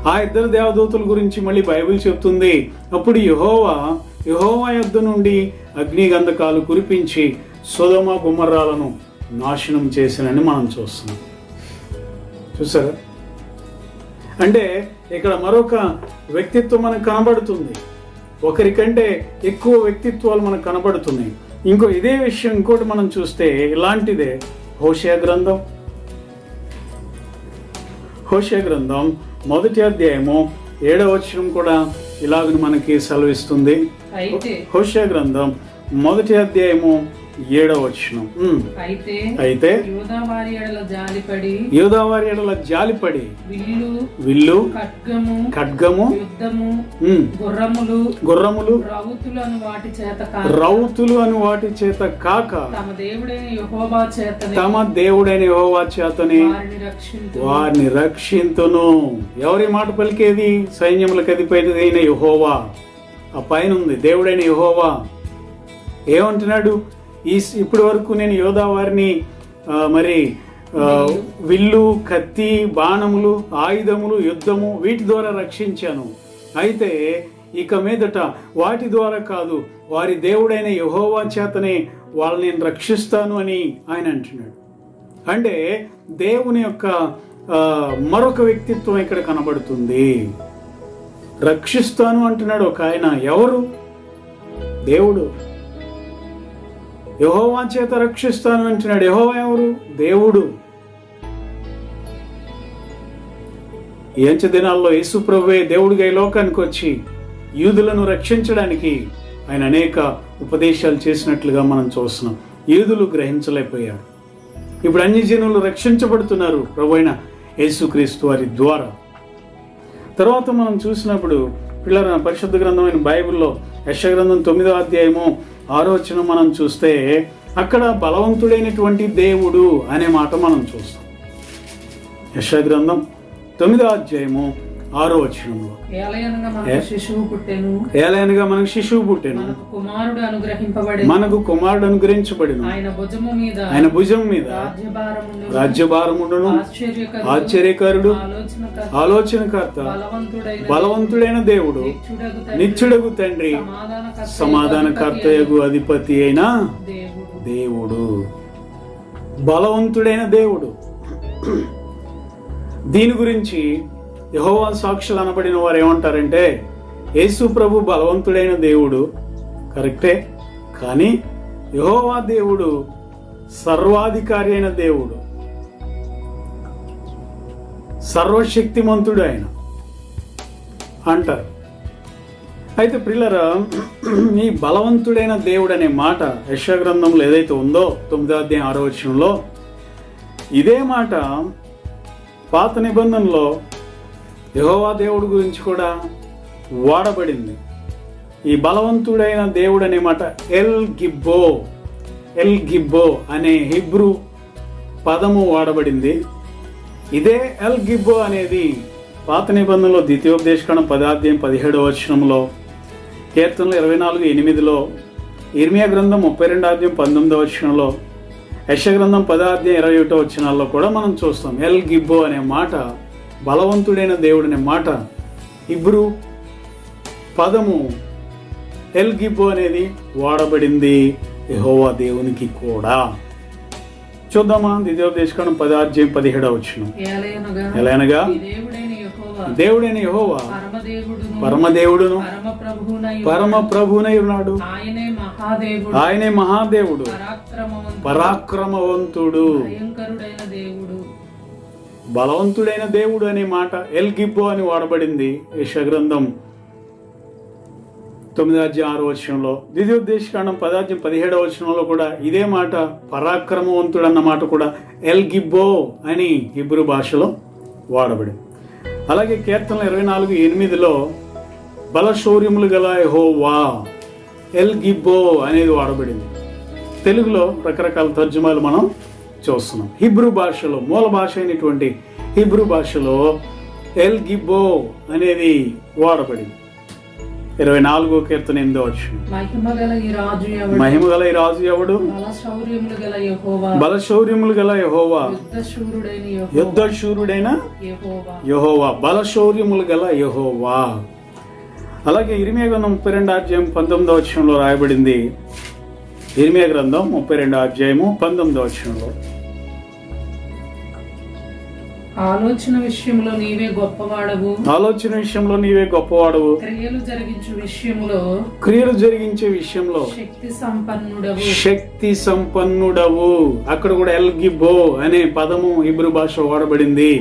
A: ఆ ఇద్దరు దేవదూతల గురించి మళ్ళీ బైబిల్ చెప్తుంది. అప్పుడు యెహోవా యొద్ద నుండి అగ్ని గంధకాలు కురిపించి సొదొమ గొమొర్రాలను నాశనం చేసినని మనం చూస్తున్నాం. చూసారా? అంటే ఇక్కడ మరొక వ్యక్తిత్వం మనకు కనబడుతుంది. ఒకరికంటే ఎక్కువ వ్యక్తిత్వాలు మనకు కనబడుతున్నాయి. ఇదే విషయం ఇంకోటి మనం చూస్తే ఇలాంటిదే హోషేయ గ్రంథం 1వ అధ్యాయము 7వ వచనం కూడా ఇలాగ మనకి సెలవిస్తుంది. హోషేయ గ్రంథం 1వ అధ్యాయము 7వ వచనం. అయితే యూదావారి ఎడల జాలిపడి విల్లు ఖడ్గము గుర్రములు రౌతులు అని వాటి చేత కాక తమ దేవుడైన యెహోవా చేతనే వారిని రక్షింతును. ఎవరి మాట పలికేది? సైన్యములకు అధిపతియైన యెహోవా. ఆ పైన ఉంది దేవుడైన యెహోవా. ఏమంటున్నాడు? ఇప్పటి వరకు నేను యోధా వారిని విల్లు, కత్తి, బాణములు, ఆయుధములు, యుద్ధము వీటి ద్వారా రక్షించాను. అయితే ఇక మీదట వాటి ద్వారా కాదు, వారి దేవుడైన యెహోవా చేతనే వాళ్ళని నేను రక్షిస్తాను అని ఆయన అంటున్నాడు. అంటే దేవుని యొక్క మరొక వ్యక్తిత్వం ఇక్కడ కనబడుతుంది. రక్షిస్తాను అంటున్నాడు ఒక ఆయన. ఎవరు? దేవుడు. యెహోవా చేత రక్షిస్తాను అంటున్నాడు. యెహోవా ఎవరు? దేవుడు. ఈ అంచె దినాల్లో యేసు ప్రభువే దేవుడిగా ఈ లోకానికి వచ్చి యూదులను రక్షించడానికి ఆయన అనేక ఉపదేశాలు చేసినట్లుగా మనం చూస్తున్నాం. యూదులు గ్రహించలేకపోయారు. ఇప్పుడు అన్ని జనులు రక్షించబడుతున్నారు ప్రభువైన యేసుక్రీస్తు వారి ద్వారా. తర్వాత మనం చూసినప్పుడు పిల్లల పరిశుద్ధ గ్రంథమైన బైబిల్లో యెషయా గ్రంథం 9వ అధ్యాయము 6వ వచనం మనం చూస్తే అక్కడ బలవంతుడైనటువంటి దేవుడు అనే మాట మనం చూస్తాం. యెషయా గ్రంథం 9వ అధ్యాయము 6వ వచనంలో
D: ఏలయనగా మనకు శిశువు పుట్టెను, మనకు కుమారుడు అనుగ్రహించబడిన, ఆయన భుజం మీద రాజ్యభారముండును, ఆశ్చర్యకరుడు, ఆలోచనకర్త, బలవంతుడైన దేవుడు, నిత్యుడగు తండ్రి, సమాధానకర్తయగు అధిపతి అయిన దేవుడు. బలవంతుడైన దేవుడు. దీని గురించి యెహోవా సాక్షులు అనబడిన వారు ఏమంటారంటే, యేసు ప్రభు బలవంతుడైన దేవుడు కరెక్టే, కానీ యెహోవా దేవుడు సర్వాధికారి అయిన దేవుడు, సర్వశక్తిమంతుడు ఆయన అంటారు. అయితే ప్రియులారా, ఈ బలవంతుడైన దేవుడు అనే మాట యెషయా గ్రంథంలో ఏదైతే ఉందో 9వ అధ్యాయం 6వ వచనంలో, ఇదే మాట పాత నిబంధనలో యెహోవా దేవుడు గురించి కూడా వాడబడింది. ఈ బలవంతుడైన దేవుడు అనే మాట ఎల్ గిబ్బో అనే హిబ్రూ పదము వాడబడింది. ఇదే ఎల్ గిబ్బో అనేది పాత నిబంధనలో ద్వితీయోపదేశకాండం 10వ అధ్యాయం 17వ వచనంలో, కీర్తనలు 24:8లో, ఇర్మియా గ్రంథం 32వ అధ్యాయం 19వ వచనంలో, యెషయా గ్రంథం 10వ అధ్యాయం 21వ వచనాల్లో కూడా మనం చూస్తాం. ఎల్ గిబ్బో అనే మాట, బలవంతుడైన దేవుడు అనే మాట హిబ్రూ పదము ఎల్ గిబ్బో అనేది వాడబడింది యెహోవా దేవునికి కూడా. చూద్దామా? ద్వితీయోపదేశకాండం 10వ అధ్యాయం 17వ వచనం. ఎలయనగా దేవుడైన యెహోవా పరమదేవుడును పరమ ప్రభువునై ఉన్నాడు, ఆయనే మహాదేవుడు, పరాక్రమవంతుడు, బలవంతుడైన దేవుడు అనే మాట ఎల్ గిబ్బో అని వాడబడింది యెషయా గ్రంథం 9వ అధ్యాయం 6వ వచనంలో. ద్వితీయోపదేశకాండం 10వ అధ్యాయం 17వ వచనంలో కూడా ఇదే మాట, పరాక్రమవంతుడు అన్న మాట కూడా ఎల్ గిబ్బో అని హిబ్రూ భాషలో వాడబడింది. అలాగే కీర్తనలు 24:8లో బలశౌర్యములు గల యెహోవా ఎల్ గిబ్బో అనేది వాడబడింది. తెలుగులో రకరకాల తర్జుమాలు మనం చూస్తున్నాం. హిబ్రూ భాషలో, మూల భాష అయినటువంటి హిబ్రూ భాషలో ఎల్ గిబ్బో అనేది వాడబడింది.
A: 24వ కీర్తన 8వ వచనం.
C: మహిమగల ఈ రాజు ఎవడు?
A: మహిమగల ఈ రాజు ఎవడు?
C: బలశౌర్యములు గల యెహోవా.
A: బలశౌర్యములు గల యెహోవా.
C: యుద్ధశూరుడైన యెహోవా.
A: యుద్ధశూరుడైన
C: యెహోవా.
A: యెహోవా. బలశౌర్యములు గల యెహోవా. అలాగే ఇర్మియా గ్రంథం 32వ అధ్యాయం 19వ వచనంలో రాయబడింది. ఇర్మియా గ్రంథం 32వ అధ్యాయము 19వ వచనంలో,
C: ఆలోచన విషయంలో నీవే గొప్పవాడవు.
A: ఆలోచన విషయంలో నీవే గొప్పవాడవు.
C: క్రియలు జరిగించు విషయంలో
A: క్రియలు జరిగించే విషయంలో
C: శక్తి సంపన్నుడవు.
A: శక్తి సంపన్నుడవు. అక్కడ కూడా ఎల్గిబో అనే పదము హీబ్రూ భాష వాడబడింది.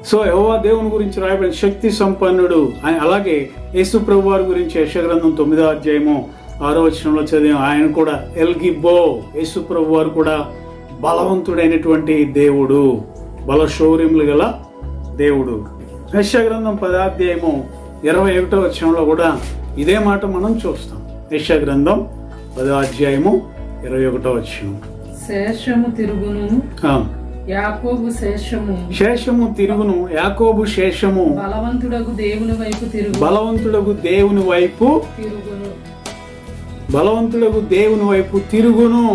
A: సో యెహోవా దేవుని గురించి రాయబడిన శక్తి సంపన్నుడు అని. అలాగే యేసు ప్రభు వారి గురించి యెషయా గ్రంథం 9వ అధ్యాయము 6వ వచనంలో చదివాం. ఆయన కూడా ఎల్గిబో. యేసు ప్రభు వారు కూడా బలవంతుడైనటువంటి దేవుడు, బలశౌర్యములు గల దేవుడు. యెషయా గ్రంథం 10వ అధ్యాయము 21వ వచనంలో కూడా ఇదే మాట మనం చూస్తాం. యెషయా గ్రంథం 10వ అధ్యాయము 21వ వచనం.
C: శేషము తిరుగును యాకోబు శేషము.
A: శేషము తిరుగును యాకోబు శేషము.
C: బలవంతుడగు దేవుని వైపు తిరుగు.
A: బలవంతుడగు దేవుని వైపు
C: తిరుగును.
A: బలవంతుడగు దేవుని వైపు తిరుగును.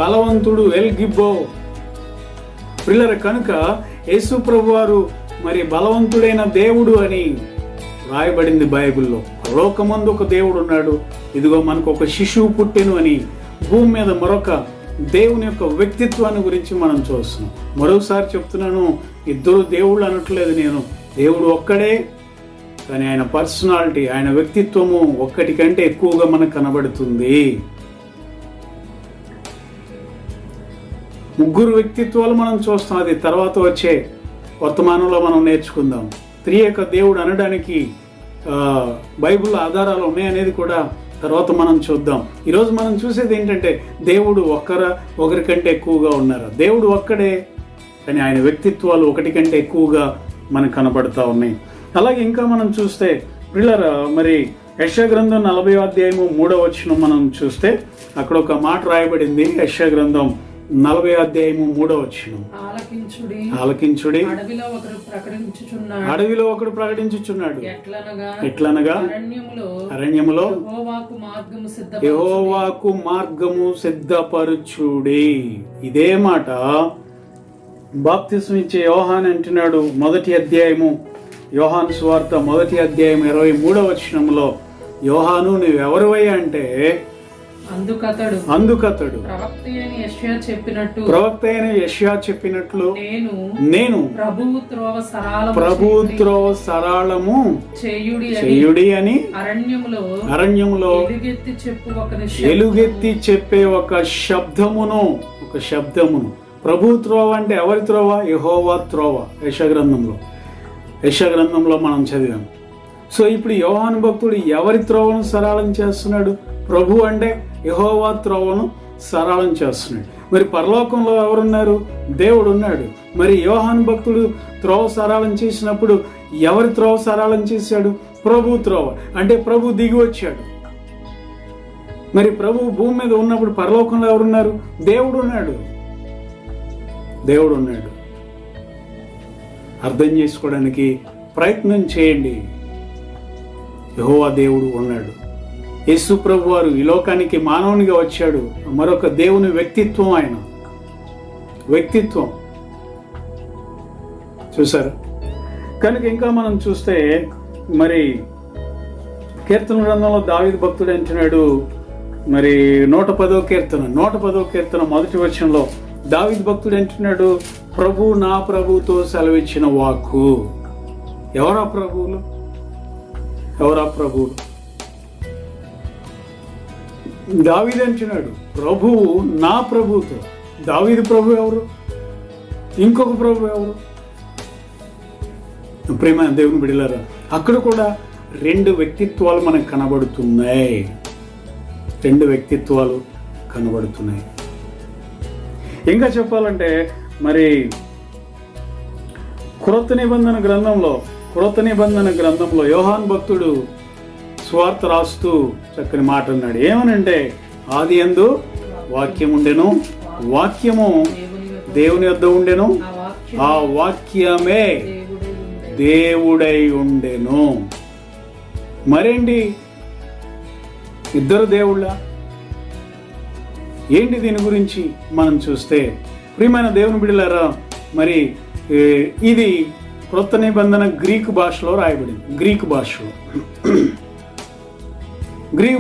A: బలవంతుడు ఎల్గిబ్బో. పిల్లల కనుక యేసు ప్రభు వారు మరి బలవంతుడైన దేవుడు అని రాయబడింది బైబిల్లో. పరలోకమందు ఒక దేవుడు ఉన్నాడు, ఇదిగో మనకు ఒక శిశువు పుట్టెను అని భూమి మీద మరొక దేవుని యొక్క వ్యక్తిత్వాన్ని గురించి మనం చూస్తున్నాం. మరోసారి చెప్తున్నాను, ఇద్దరు దేవుళ్ళు అనట్లేదు నేను. దేవుడు ఒక్కడే, కానీ ఆయన పర్సనాలిటీ, ఆయన వ్యక్తిత్వము ఒక్కటి కంటే ఎక్కువగా మనకు కనబడుతుంది. ముగ్గురు వ్యక్తిత్వాలు మనం చూస్తాం, అది తర్వాత వచ్చే వర్తమానంలో మనం నేర్చుకుందాం. త్రియేక దేవుడు అనడానికి బైబిల్లో ఆధారాలు ఉన్నాయనేది కూడా తర్వాత మనం చూద్దాం. ఈరోజు మనం చూసేది ఏంటంటే దేవుడు ఒకరికంటే ఎక్కువగా ఉన్నారు. దేవుడు ఒక్కడే, కానీ ఆయన వ్యక్తిత్వాలు ఒకటి కంటే ఎక్కువగా మనకు కనబడతా ఉన్నాయి. అలాగే ఇంకా మనం చూస్తే పిల్లరా, మరి యెషయా గ్రంథం 40వ అధ్యాయము 3వ వచనం మనం చూస్తే అక్కడ ఒక మాట రాయబడింది. యెషయా గ్రంథం 40వ అధ్యాయము 3వ వచనం. ఆలకించుడి అడవిలో ఒకడు ప్రకటించుచున్నాడు. ఎట్లనగా అరణ్యములో యెహోవాకు మార్గము సిద్ధపరచుడి. ఇదే మాట బాప్తిస్మం ఇచ్చే యోహాను అంటున్నాడు. 1వ అధ్యాయము యోహాను సువార్త 1వ అధ్యాయం 23వ వచనంలో, యోహాను నువ్వెవరివయ్యా అంటే అందుకతడు ప్రవక్త అయిన యెషయా చెప్పినట్లు నేను ప్రభువు త్రోవ సరళము చేయుడి అని అరణ్యములో ఎలుగెత్తి చెప్పే ఒక శబ్దమును ప్రభు త్రోవ అంటే ఎవరి త్రోవ? యెహోవా త్రోవ. యెషయా గ్రంథంలో మనం చదివాం. సో ఇప్పుడు యోహాను భక్తుడు ఎవరి త్రోవను సరళం చేస్తున్నాడు? ప్రభు అంటే యెహోవా త్రోవను సరళం చేస్తున్నాడు. మరి పరలోకంలో ఎవరున్నారు? దేవుడు ఉన్నాడు. మరి యోహాను భక్తుడు త్రోవ సరళం చేసినప్పుడు ఎవరి త్రోవ సరళం చేశాడు? ప్రభు త్రోవ. అంటే ప్రభు దిగి వచ్చాడు. మరి ప్రభు భూమి మీద ఉన్నప్పుడు పరలోకంలో ఎవరున్నారు? దేవుడు ఉన్నాడు. అర్థం చేసుకోవడానికి ప్రయత్నం చేయండి. యెహోవా దేవుడు ఉన్నాడు. యేసు ప్రభు వారు ఈ లోకానికి మానవునిగా వచ్చాడు. మరొక దేవుని వ్యక్తిత్వం, ఆయన వ్యక్తిత్వం చూసారు. కనుక ఇంకా మనం చూస్తే మరి కీర్తన గ్రంథంలో దావీదు భక్తుడు అంటున్నాడు. మరి 110వ కీర్తన 1వ వచనంలో దావీదు భక్తుడు అంటున్నాడు, ప్రభు నా ప్రభుతో సెలవిచ్చిన వాక్కు. ఎవరా ప్రభువులు? దావీదు అంటున్నాడు, ప్రభువు నా ప్రభుతో. దావీదు ప్రభు ఎవరు? ఇంకొక ప్రభు ఎవరు? ప్రేమ దేవుని బిడ్డలారా, అక్కడ కూడా రెండు వ్యక్తిత్వాలు మనకు కనబడుతున్నాయి. ఇంకా చెప్పాలంటే మరి క్రొత్త నిబంధన గ్రంథంలో యోహాను భక్తుడు స్వార్థ రాస్తూ చక్కని మాట అన్నాడు. ఏమనంటే, ఆది యందు వాక్యం ఉండెను, వాక్యము దేవుని యొద్ద ఉండెను, ఆ వాక్యమే దేవుడై ఉండెను. మరేంటి ఇద్దరు దేవుళ్ళ? ఏంటి దీని గురించి మనం చూస్తే, ప్రియమైన దేవుని బిడ్డలారా, మరి ఇది క్రొత్త నిబంధన గ్రీకు భాషలో రాయబడింది. గ్రీకు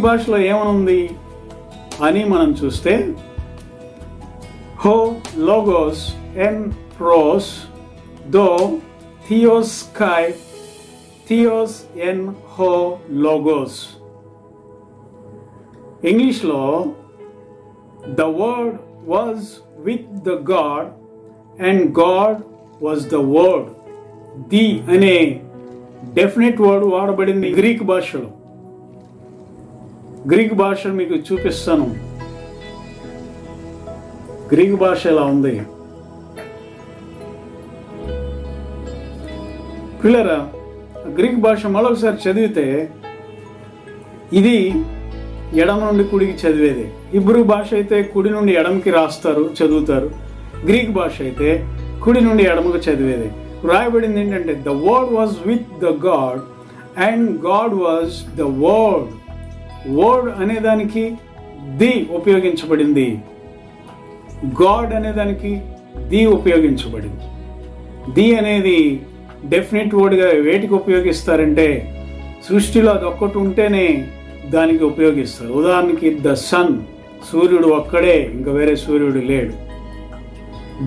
A: భాషలో ఏమనుంది అని మనం చూస్తే, హో లోగోస్ ఎన్ ప్రోస్ దో థియోస్ కై థియోస్ ఎన్ హో లోగోస్. ఇంగ్లీష్లో the word was with the God and God was the word. The అనే డెఫినెట్ వర్డ్ వాడబడింది గ్రీక్ భాషలో. గ్రీక్ భాష మీకు చూపిస్తాను. గ్రీక్ భాష ఎలా ఉంది పిల్లరా? గ్రీక్ భాష మరొకసారి చదివితే ఇది ఎడమ నుండి కుడికి చదివేది. హిబ్రూ భాష అయితే కుడి నుండి ఎడమకి రాస్తారు, చదువుతారు. గ్రీక్ భాష అయితే కుడి నుండి ఎడమకు చదివేది. రాయబడింది ఏంటంటే, the word was with the God and God was the word. Word అనేదానికి ది ఉపయోగించబడింది, గాడ్ అనేదానికి ది ఉపయోగించబడింది. ది అనేది డెఫినెట్ వర్డ్గా వేటికి ఉపయోగిస్తారంటే, సృష్టిలో అది ఒక్కటి ఉంటేనే దానికి ఉపయోగిస్తారు. ఉదాహరణకి ద సన్, సూర్యుడు ఒక్కడే, ఇంకా వేరే సూర్యుడు లేడు.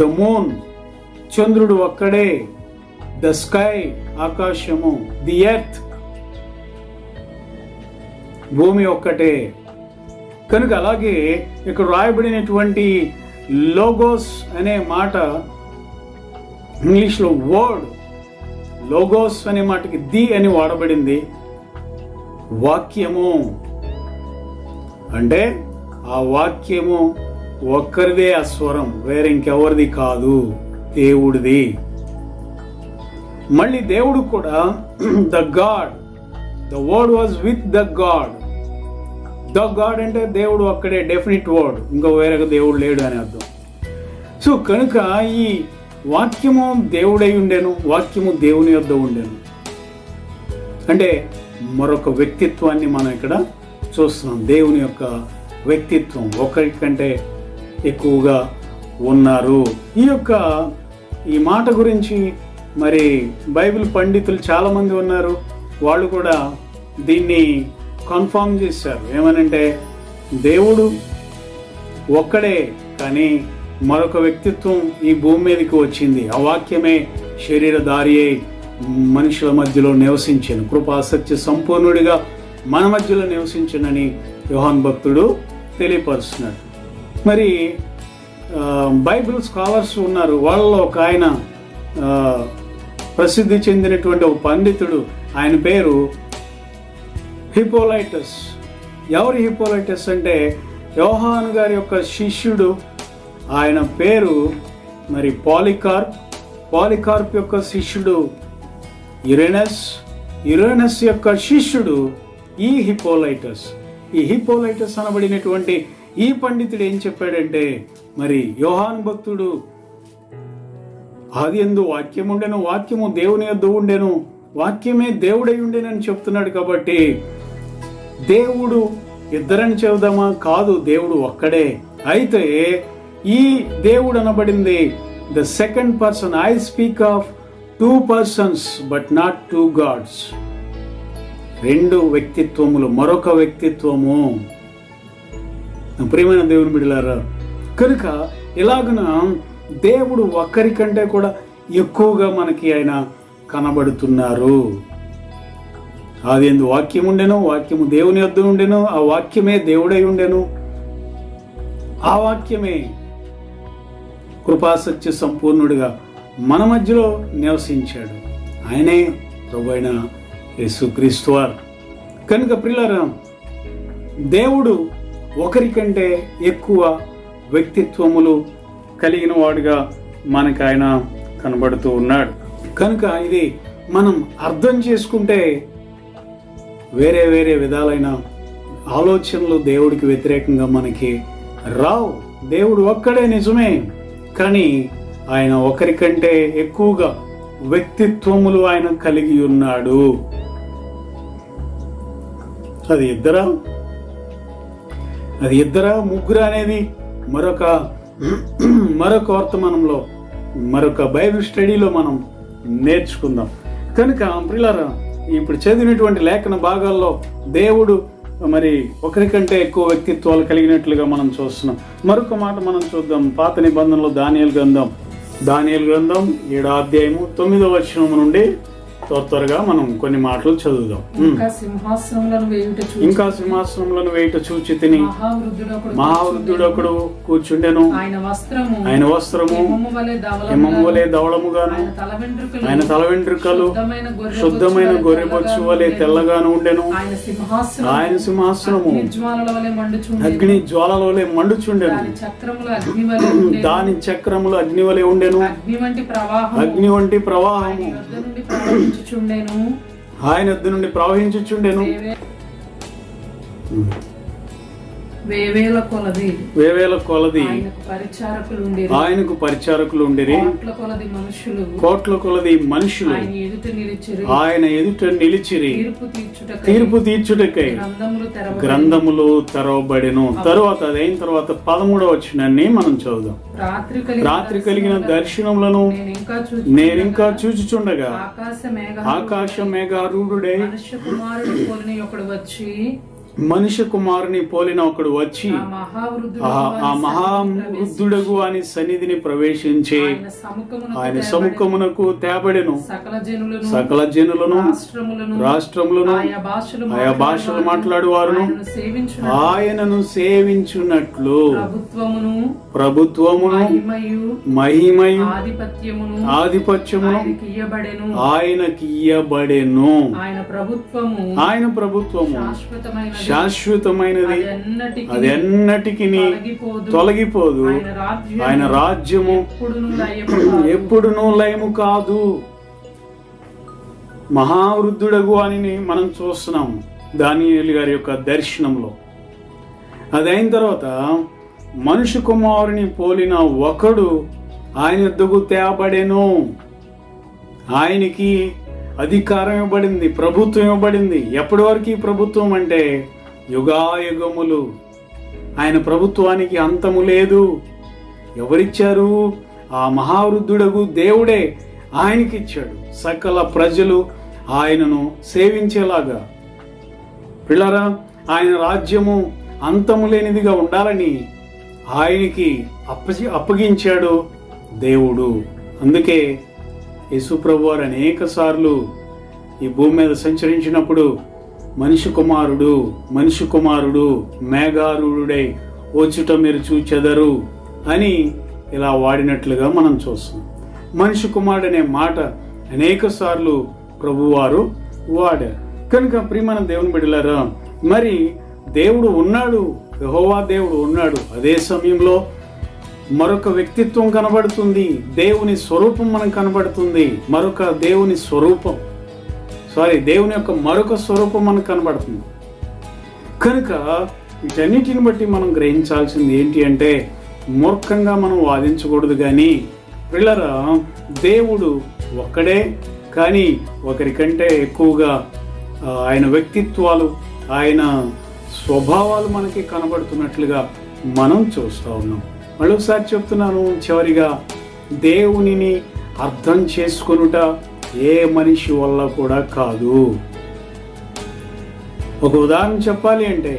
A: ద మూన్, చంద్రుడు ఒక్కడే. ద స్కై, ఆకాశము. ది ఎర్త్, భూమి ఒక్కటే. కనుక అలాగే ఇక్కడ రాయబడినటువంటి లోగోస్ అనే మాట ఇంగ్లీష్లో వర్డ్, లోగోస్ అనే మాటకి ది అని వాడబడింది. వాక్యము అంటే ఆ వాక్యము ఒక్కరిదే, ఆ స్వరం వేరే ఇంకెవరిది కాదు, దేవుడిది. మళ్ళీ దేవుడు కూడా the God, the word was with the God. The God అంటే దేవుడు ఒక్కడే, డెఫినిట్ వర్డ్, ఇంకో వేరే దేవుడు లేడు అని అర్థం. సో కనుక ఈ వాక్యము దేవుడై ఉండెను, వాక్యము దేవుని యొద్ద ఉండెను అంటే మరొక వ్యక్తిత్వాన్ని మనం ఇక్కడ చూస్తున్నాం. దేవుని యొక్క వ్యక్తిత్వం ఒకరికంటే ఎక్కువగా ఉన్నారు. ఈ మాట గురించి మరి బైబిల్ పండితులు చాలామంది ఉన్నారు, వాళ్ళు కూడా దీన్ని కన్ఫర్మ్ చేశారు. ఏమనంటే, దేవుడు ఒక్కడే, కానీ మరొక వ్యక్తిత్వం ఈ భూమి మీదకి వచ్చింది. ఆ వాక్యమే శరీరధారి అయి మనుషుల మధ్యలో నివసించాను, కృపాసత్య సంపూర్ణుడిగా మన మధ్యలో నివసించనని యోహాన్ భక్తుడు తెలియపరుస్తున్నాడు. మరి బైబిల్ స్కాలర్స్ ఉన్నారు, వాళ్ళలో ఒక ఆయన ప్రసిద్ధి చెందినటువంటి ఒక పండితుడు, ఆయన పేరు హిపోలైటస్. ఎవరు హిపోలైటస్ అంటే, యోహాను గారి యొక్క శిష్యుడు. ఆయన పేరు మరి పాలికార్ప్. పాలికార్ప్ యొక్క శిష్యుడు యురేనస్. యురేనస్ యొక్క శిష్యుడు ఈ హిపోలైటస్. ఈ హిపోలైటస్ అనబడినటువంటి ఈ పండితుడు ఏం చెప్పాడంటే, మరి యోహాను భక్తుడు ఆది యందు వాక్యం ఉండెను, వాక్యము దేవుని యొద్ద ఉండెను, వాక్యమే దేవుడై ఉండేనని చెప్తున్నాడు. కాబట్టి దేవుడు ఇద్దరని చెబుదామా? కాదు, దేవుడు ఒక్కడే. అయితే ఈ దేవుడు అనబడింది the second person. I speak of 2 persons but not 2 gods. 2 వ్యక్తిత్వములు, మరొక వ్యక్తిత్వము. ప్రియమైన దేవుని బిడ్డలారా, కనుక ఇలాగున దేవుడు ఒక్కరికంటే కూడా ఎక్కువగా మనకి ఆయన కనబడుతున్నారు. ఆది యందు వాక్యం ఉండెను, వాక్యము దేవుని యొద్ద ఉండెను, ఆ వాక్యమే దేవుడై ఉండెను, ఆ వాక్యమే కృపాసత్య సంపూర్ణుడిగా మన మధ్యలో నివసించాడు. ఆయనే ప్రభువైన యేసుక్రీస్తు వారు. కనుక ప్రియులారా, దేవుడు ఒకరికంటే ఎక్కువ వ్యక్తిత్వములు కలిగిన వాడుగా మనకు ఆయన కనబడుతూ ఉన్నాడు. కనుక ఇది మనం అర్థం చేసుకుంటే వేరే వేరే విధాలైన ఆలోచనలు దేవుడికి వ్యతిరేకంగా మనకి రావు. దేవుడు ఒక్కడే నిజమే, కానీ ఆయన ఒకరికంటే ఎక్కువగా వ్యక్తిత్వములు ఆయన కలిగి ఉన్నాడు.
D: అది ఇద్దరా ముగ్గురా అనేది మరొక వర్తమానంలో మరొక బైబిల్ స్టడీలో మనం నేర్చుకుందాం. కనుక ప్రియులారా, ఇప్పుడు చదివినటువంటి లేఖన భాగాల్లో దేవుడు మరి ఒకరికంటే ఎక్కువ వ్యక్తిత్వాలు కలిగినట్లుగా మనం చూస్తున్నాం. మరొక మాట మనం చూద్దాం. పాత నిబంధనలో దానియేలు గ్రంథం 7వ అధ్యాయము 9వ వచనం నుండి త్వరగా మనం కొన్ని మాటలు చదువుదాం.
C: ఇంకా సింహాసనములను వేయుట చూచి తిని
D: మహావృద్ధుడొకడు కూర్చుండెను. ఆయన వస్త్రము హిమము వలె ధవళముగాను, ఆయన తల వెంట్రుకలు శుద్ధమైన గొర్రెబొచ్చు వలె తెల్లగాను ఉండెను. ఆయన సింహాసనము అగ్ని జ్వాలల వలె మండుచుండెను. దాని చక్రములు అగ్ని వలె ఉండెను. అగ్ని వంటి ప్రవాహము ఆయన యొద్ద నుండి ప్రవహించుచుండెను.
C: వేవేల కొలది
D: ఆయనకు పరిచారకులు ఉండిరి. కోట్ల కొలది మనుషులు ఆయన ఎదుట నిలిచిరి. తీర్పు తీర్చుటకై గ్రంథములు తెరవబడెను. తరువాత అదైన తర్వాత 13వ వచనాన్ని మనం చదువుదాం. రాత్రి కలిగిన దర్శనములను నేనింకా చూచుచుండగా ఆకాశ మేఘారూఢుడై మనుష్య కుమారుని పోలిన ఒకడు వచ్చి ఆ మహావృద్ధుడగు అని సన్నిధిని ప్రవేశించి ఆయన సముఖమునకు తేబడెను. సకల జనులను రాష్ట్రములను ఆయా భాషలు మాట్లాడువారును ఆయనను సేవించున్నట్లు ప్రభుత్వమును మహిమయు ఆధిపత్యమును ఆయనకి ఇయ్యబడెను. ఆయన ప్రభుత్వము శాశ్వతమైనది, అది ఎన్నటికి తొలగిపోదు. ఆయన రాజ్యము ఎప్పుడునూ లయము కాదు. మహావృద్ధుడగు అని మనం చూస్తున్నాము దానియేలు గారి యొక్క దర్శనంలో. అదైన తర్వాత మనుష్య కుమారుని పోలిన ఒకడు ఆయన యొద్దకు తేబడెను. ఆయనకి అధికారం ఇవ్వబడింది, ప్రభుత్వం ఇవ్వబడింది. ఎప్పటి వరకు ప్రభుత్వం అంటే యుగాయుగములు. ఆయన ప్రభుత్వానికి అంతము లేదు. ఎవరిచ్చారు? ఆ మహావృద్ధుడగు దేవుడే ఆయనకి ఇచ్చాడు. సకల ప్రజలు ఆయనను సేవించేలాగా. పిల్లరా, ఆయన రాజ్యము అంతము లేనిదిగా ఉండాలని ఆయనకి అప్పగించాడు దేవుడు. అందుకే యేసు ప్రభువు వారు అనేక సార్లు ఈ భూమి మీద సంచరించినప్పుడు మనిషి కుమారుడు మేఘారూఢుడై వచ్చుట మీరు చూచెదరు అని ఇలా వాడినట్లుగా మనం చూస్తున్నాం. మనిషి కుమారుడు అనే మాట అనేక సార్లు ప్రభువారు వాడారు. కనుక ప్రియమైన దేవుని బిడ్డలారా, మరి దేవుడు ఉన్నాడు, యెహోవా దేవుడు ఉన్నాడు. అదే సమయంలో మరొక వ్యక్తిత్వం కనబడుతుంది. దేవుని స్వరూపం మనకు కనబడుతుంది. దేవుని యొక్క మరొక స్వరూపం మనకు కనబడుతుంది. కనుక వీటన్నిటిని బట్టి మనం గ్రహించాల్సింది ఏంటి అంటే, మూర్ఖంగా మనం వాదించకూడదు. కానీ పిల్లరా, దేవుడు ఒక్కడే, కానీ ఒకరికంటే ఎక్కువగా ఆయన వ్యక్తిత్వాలు, ఆయన స్వభావాలు మనకి కనబడుతున్నట్లుగా మనం చూస్తూ ఉన్నాం. మరొకసారి చెప్తున్నాను, చివరిగా దేవునిని అర్థం చేసుకొనుట ఏ మనిషి వల్ల కూడా కాదు. ఒక ఉదాహరణ చెప్పాలి అంటే,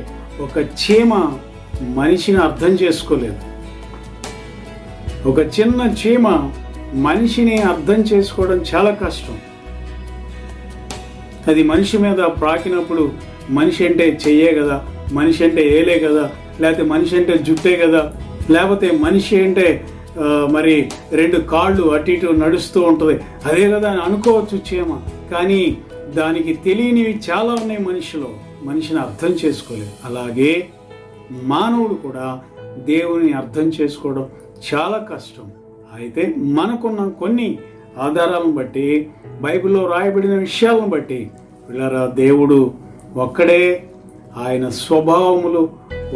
D: ఒక చీమ మనిషిని అర్థం చేసుకోలేదు. ఒక చిన్న చీమ మనిషిని అర్థం చేసుకోవడం చాలా కష్టం. అది మనిషి మీద ప్రాకినప్పుడు మనిషి అంటే చెయ్యే కదా, మనిషి అంటే ఏలే కదా, లేకపోతే మనిషి అంటే జుట్టే కదా, లేకపోతే మనిషి అంటే మరి 2 కాళ్ళు అటు ఇటు నడుస్తూ ఉంటుంది, అదే కదా అని అనుకోవచ్చు చీమ. కానీ దానికి తెలియనివి చాలా ఉన్నాయి మనిషిలో. మనిషిని అర్థం చేసుకోలేదు. అలాగే మానవుడు కూడా దేవుని అర్థం చేసుకోవడం చాలా కష్టం. అయితే మనకున్న కొన్ని ఆధారాలను బట్టి, బైబిల్లో రాయబడిన విషయాలను బట్టి పిల్లరా, దేవుడు ఒక్కడే. ఆయన స్వభావములు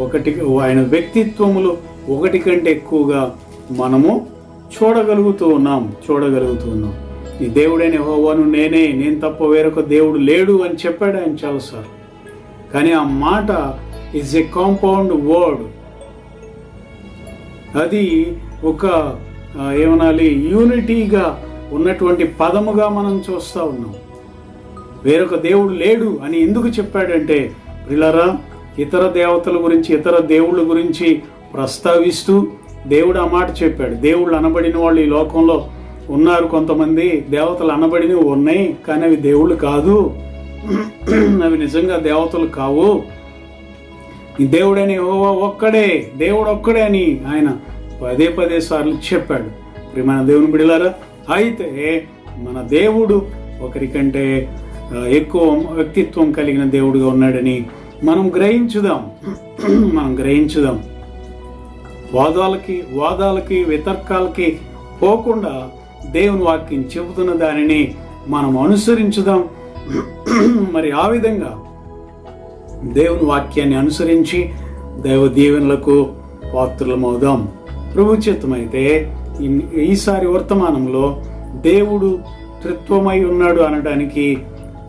D: ఒకటి, ఆయన వ్యక్తిత్వములు ఒకటి కంటే ఎక్కువగా మనము చూడగలుగుతూ ఉన్నాం. ఈ దేవుడైన యెహోవాను నేను తప్ప వేరొక దేవుడు లేడు అని చెప్పాడు ఆయన చాలాసార్లు.
A: కానీ ఆ మాట ఈజ్ ఎ కాంపౌండ్ వర్డ్. అది ఒక ఏమనాలి, యూనిటీగా ఉన్నటువంటి పదముగా మనం చూస్తూ ఉన్నాం. వేరొక దేవుడు లేడు అని ఎందుకు చెప్పాడంటే, ప్రియులారా, ఇతర దేవతల గురించి, ఇతర దేవుళ్ళ గురించి ప్రస్తావిస్తూ దేవుడు ఆ మాట చెప్పాడు. దేవుళ్ళు అనబడిన వాళ్ళు ఈ లోకంలో ఉన్నారు, కొంతమంది దేవతలు అనబడినవి ఉన్నాయి, కానీ అవి దేవుళ్ళు కాదు, అవి నిజంగా దేవతలు కావు. ఈ దేవుడని ఒక్కడే, దేవుడు ఒక్కడే అని ఆయన పదే సార్లు చెప్పాడు. ప్రియమైన దేవుని బిడ్డలారా, అయితే మన దేవుడు ఒకరికంటే ఎక్కువ వ్యక్తిత్వం కలిగిన దేవుడుగా ఉన్నాడని మనం గ్రహించుదాం. వాదాలకి వితర్కాలకి పోకుండా దేవుని వాక్యం చెబుతున్న దానిని మనం అనుసరించుదాం. మరి ఆ విధంగా దేవుని వాక్యాన్ని అనుసరించి దైవ దీవెనలకు పాత్రులమవుదాం. ప్రభు చిత్తమైతే ఈసారి వర్తమానంలో దేవుడు త్రిత్వమై ఉన్నాడు అనడానికి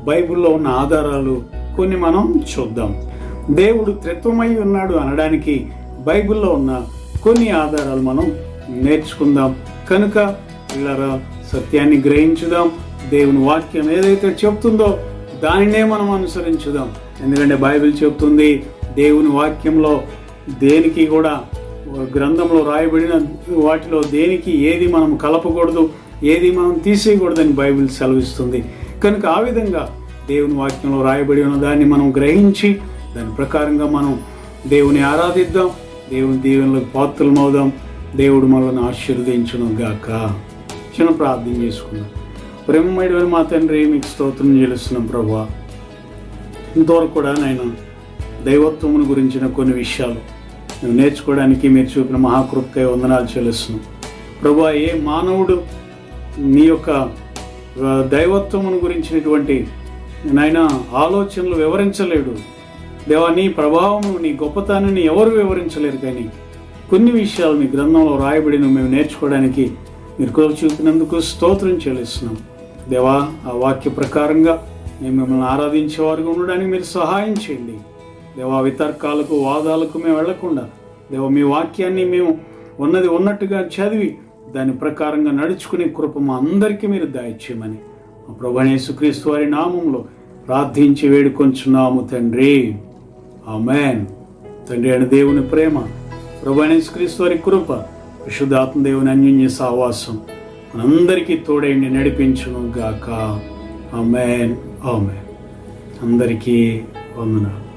A: బైబిల్లో ఉన్న ఆధారాలు కొన్ని మనం చూద్దాం. దేవుడు త్రిత్వమై ఉన్నాడు అనడానికి బైబిల్లో ఉన్న కొన్ని ఆధారాలు మనం నేర్చుకుందాం. కనుక పిల్లరా, సత్యాన్ని గ్రహించుదాం. దేవుని వాక్యం ఏదైతే చెప్తుందో దానినే మనం అనుసరించుదాం. ఎందుకంటే బైబిల్ చెప్తుంది, దేవుని వాక్యంలో దేనికి కూడా, గ్రంథంలో రాయబడిన వాటిలో దేనికి ఏది మనం కలపకూడదు, ఏది మనం తీసేయకూడదని బైబిల్ సెలవిస్తుంది. కనుక ఆ విధంగా దేవుని వాక్యంలో రాయబడి ఉన్న దాన్ని మనం గ్రహించి దాని ప్రకారంగా మనం దేవుని ఆరాధిద్దాం, దేవుని దీవెనలకు పాత్రలమవుదాం. దేవుడు మనల్ని ఆశీర్వదించును గాక. చిన్న ప్రార్థన చేసుకుందాం. ప్రేమమైన మా తండ్రి, మీకు స్తోత్రం చెల్లిస్తున్నాం ప్రభువా. ఇంతవరకు కూడా నేను దైవత్వమును గురించిన కొన్ని విషయాలు మేము నేర్చుకోవడానికి మీరు చూపిన మహాకృపకై వందనాలు చెల్లిస్తున్నాం ప్రభువా. ఏ మానవుడు నీ యొక్క దైవత్వమును గురించినటువంటి నాయన ఆలోచనలు వివరించలేడు దేవా. నీ ప్రభావము, నీ గొప్పతనాన్ని ఎవరు వివరించలేరు. కానీ కొన్ని విషయాలు మీ గ్రంథంలో రాయబడిన మేము నేర్చుకోవడానికి మీరు కృప చూపినందుకు స్తోత్రం చెల్లిస్తున్నాం దేవా. ఆ వాక్య ప్రకారంగా మేము మిమ్మల్ని ఆరాధించేవారుగా ఉండడానికి మీరు సహాయం చేయండి దేవా. వితర్కాలకు, వాదాలకు మేము వెళ్లకుండా దేవా, మీ వాక్యాన్ని మేము ఉన్నది ఉన్నట్టుగా చదివి దాని ప్రకారంగా నడుచుకునే కృప మా అందరికీ మీరు దయచేయమని మా ప్రభువైన యేసుక్రీస్తు వారి నామంలో ప్రార్థించి వేడుకొంచున్నాము తండ్రి. ఆమేన్. తండ్రి అయిన దేవుని ప్రేమ, ప్రభువైన యేసుక్రీస్తు వారి కృప, పరిశుద్ధాత్మ దేవుని అన్యోన్య సహవాసం మనందరికీ తోడైండి నడిపించును గాక. ఆమేన్. ఆమేన్. అందరికీ వందనాలు.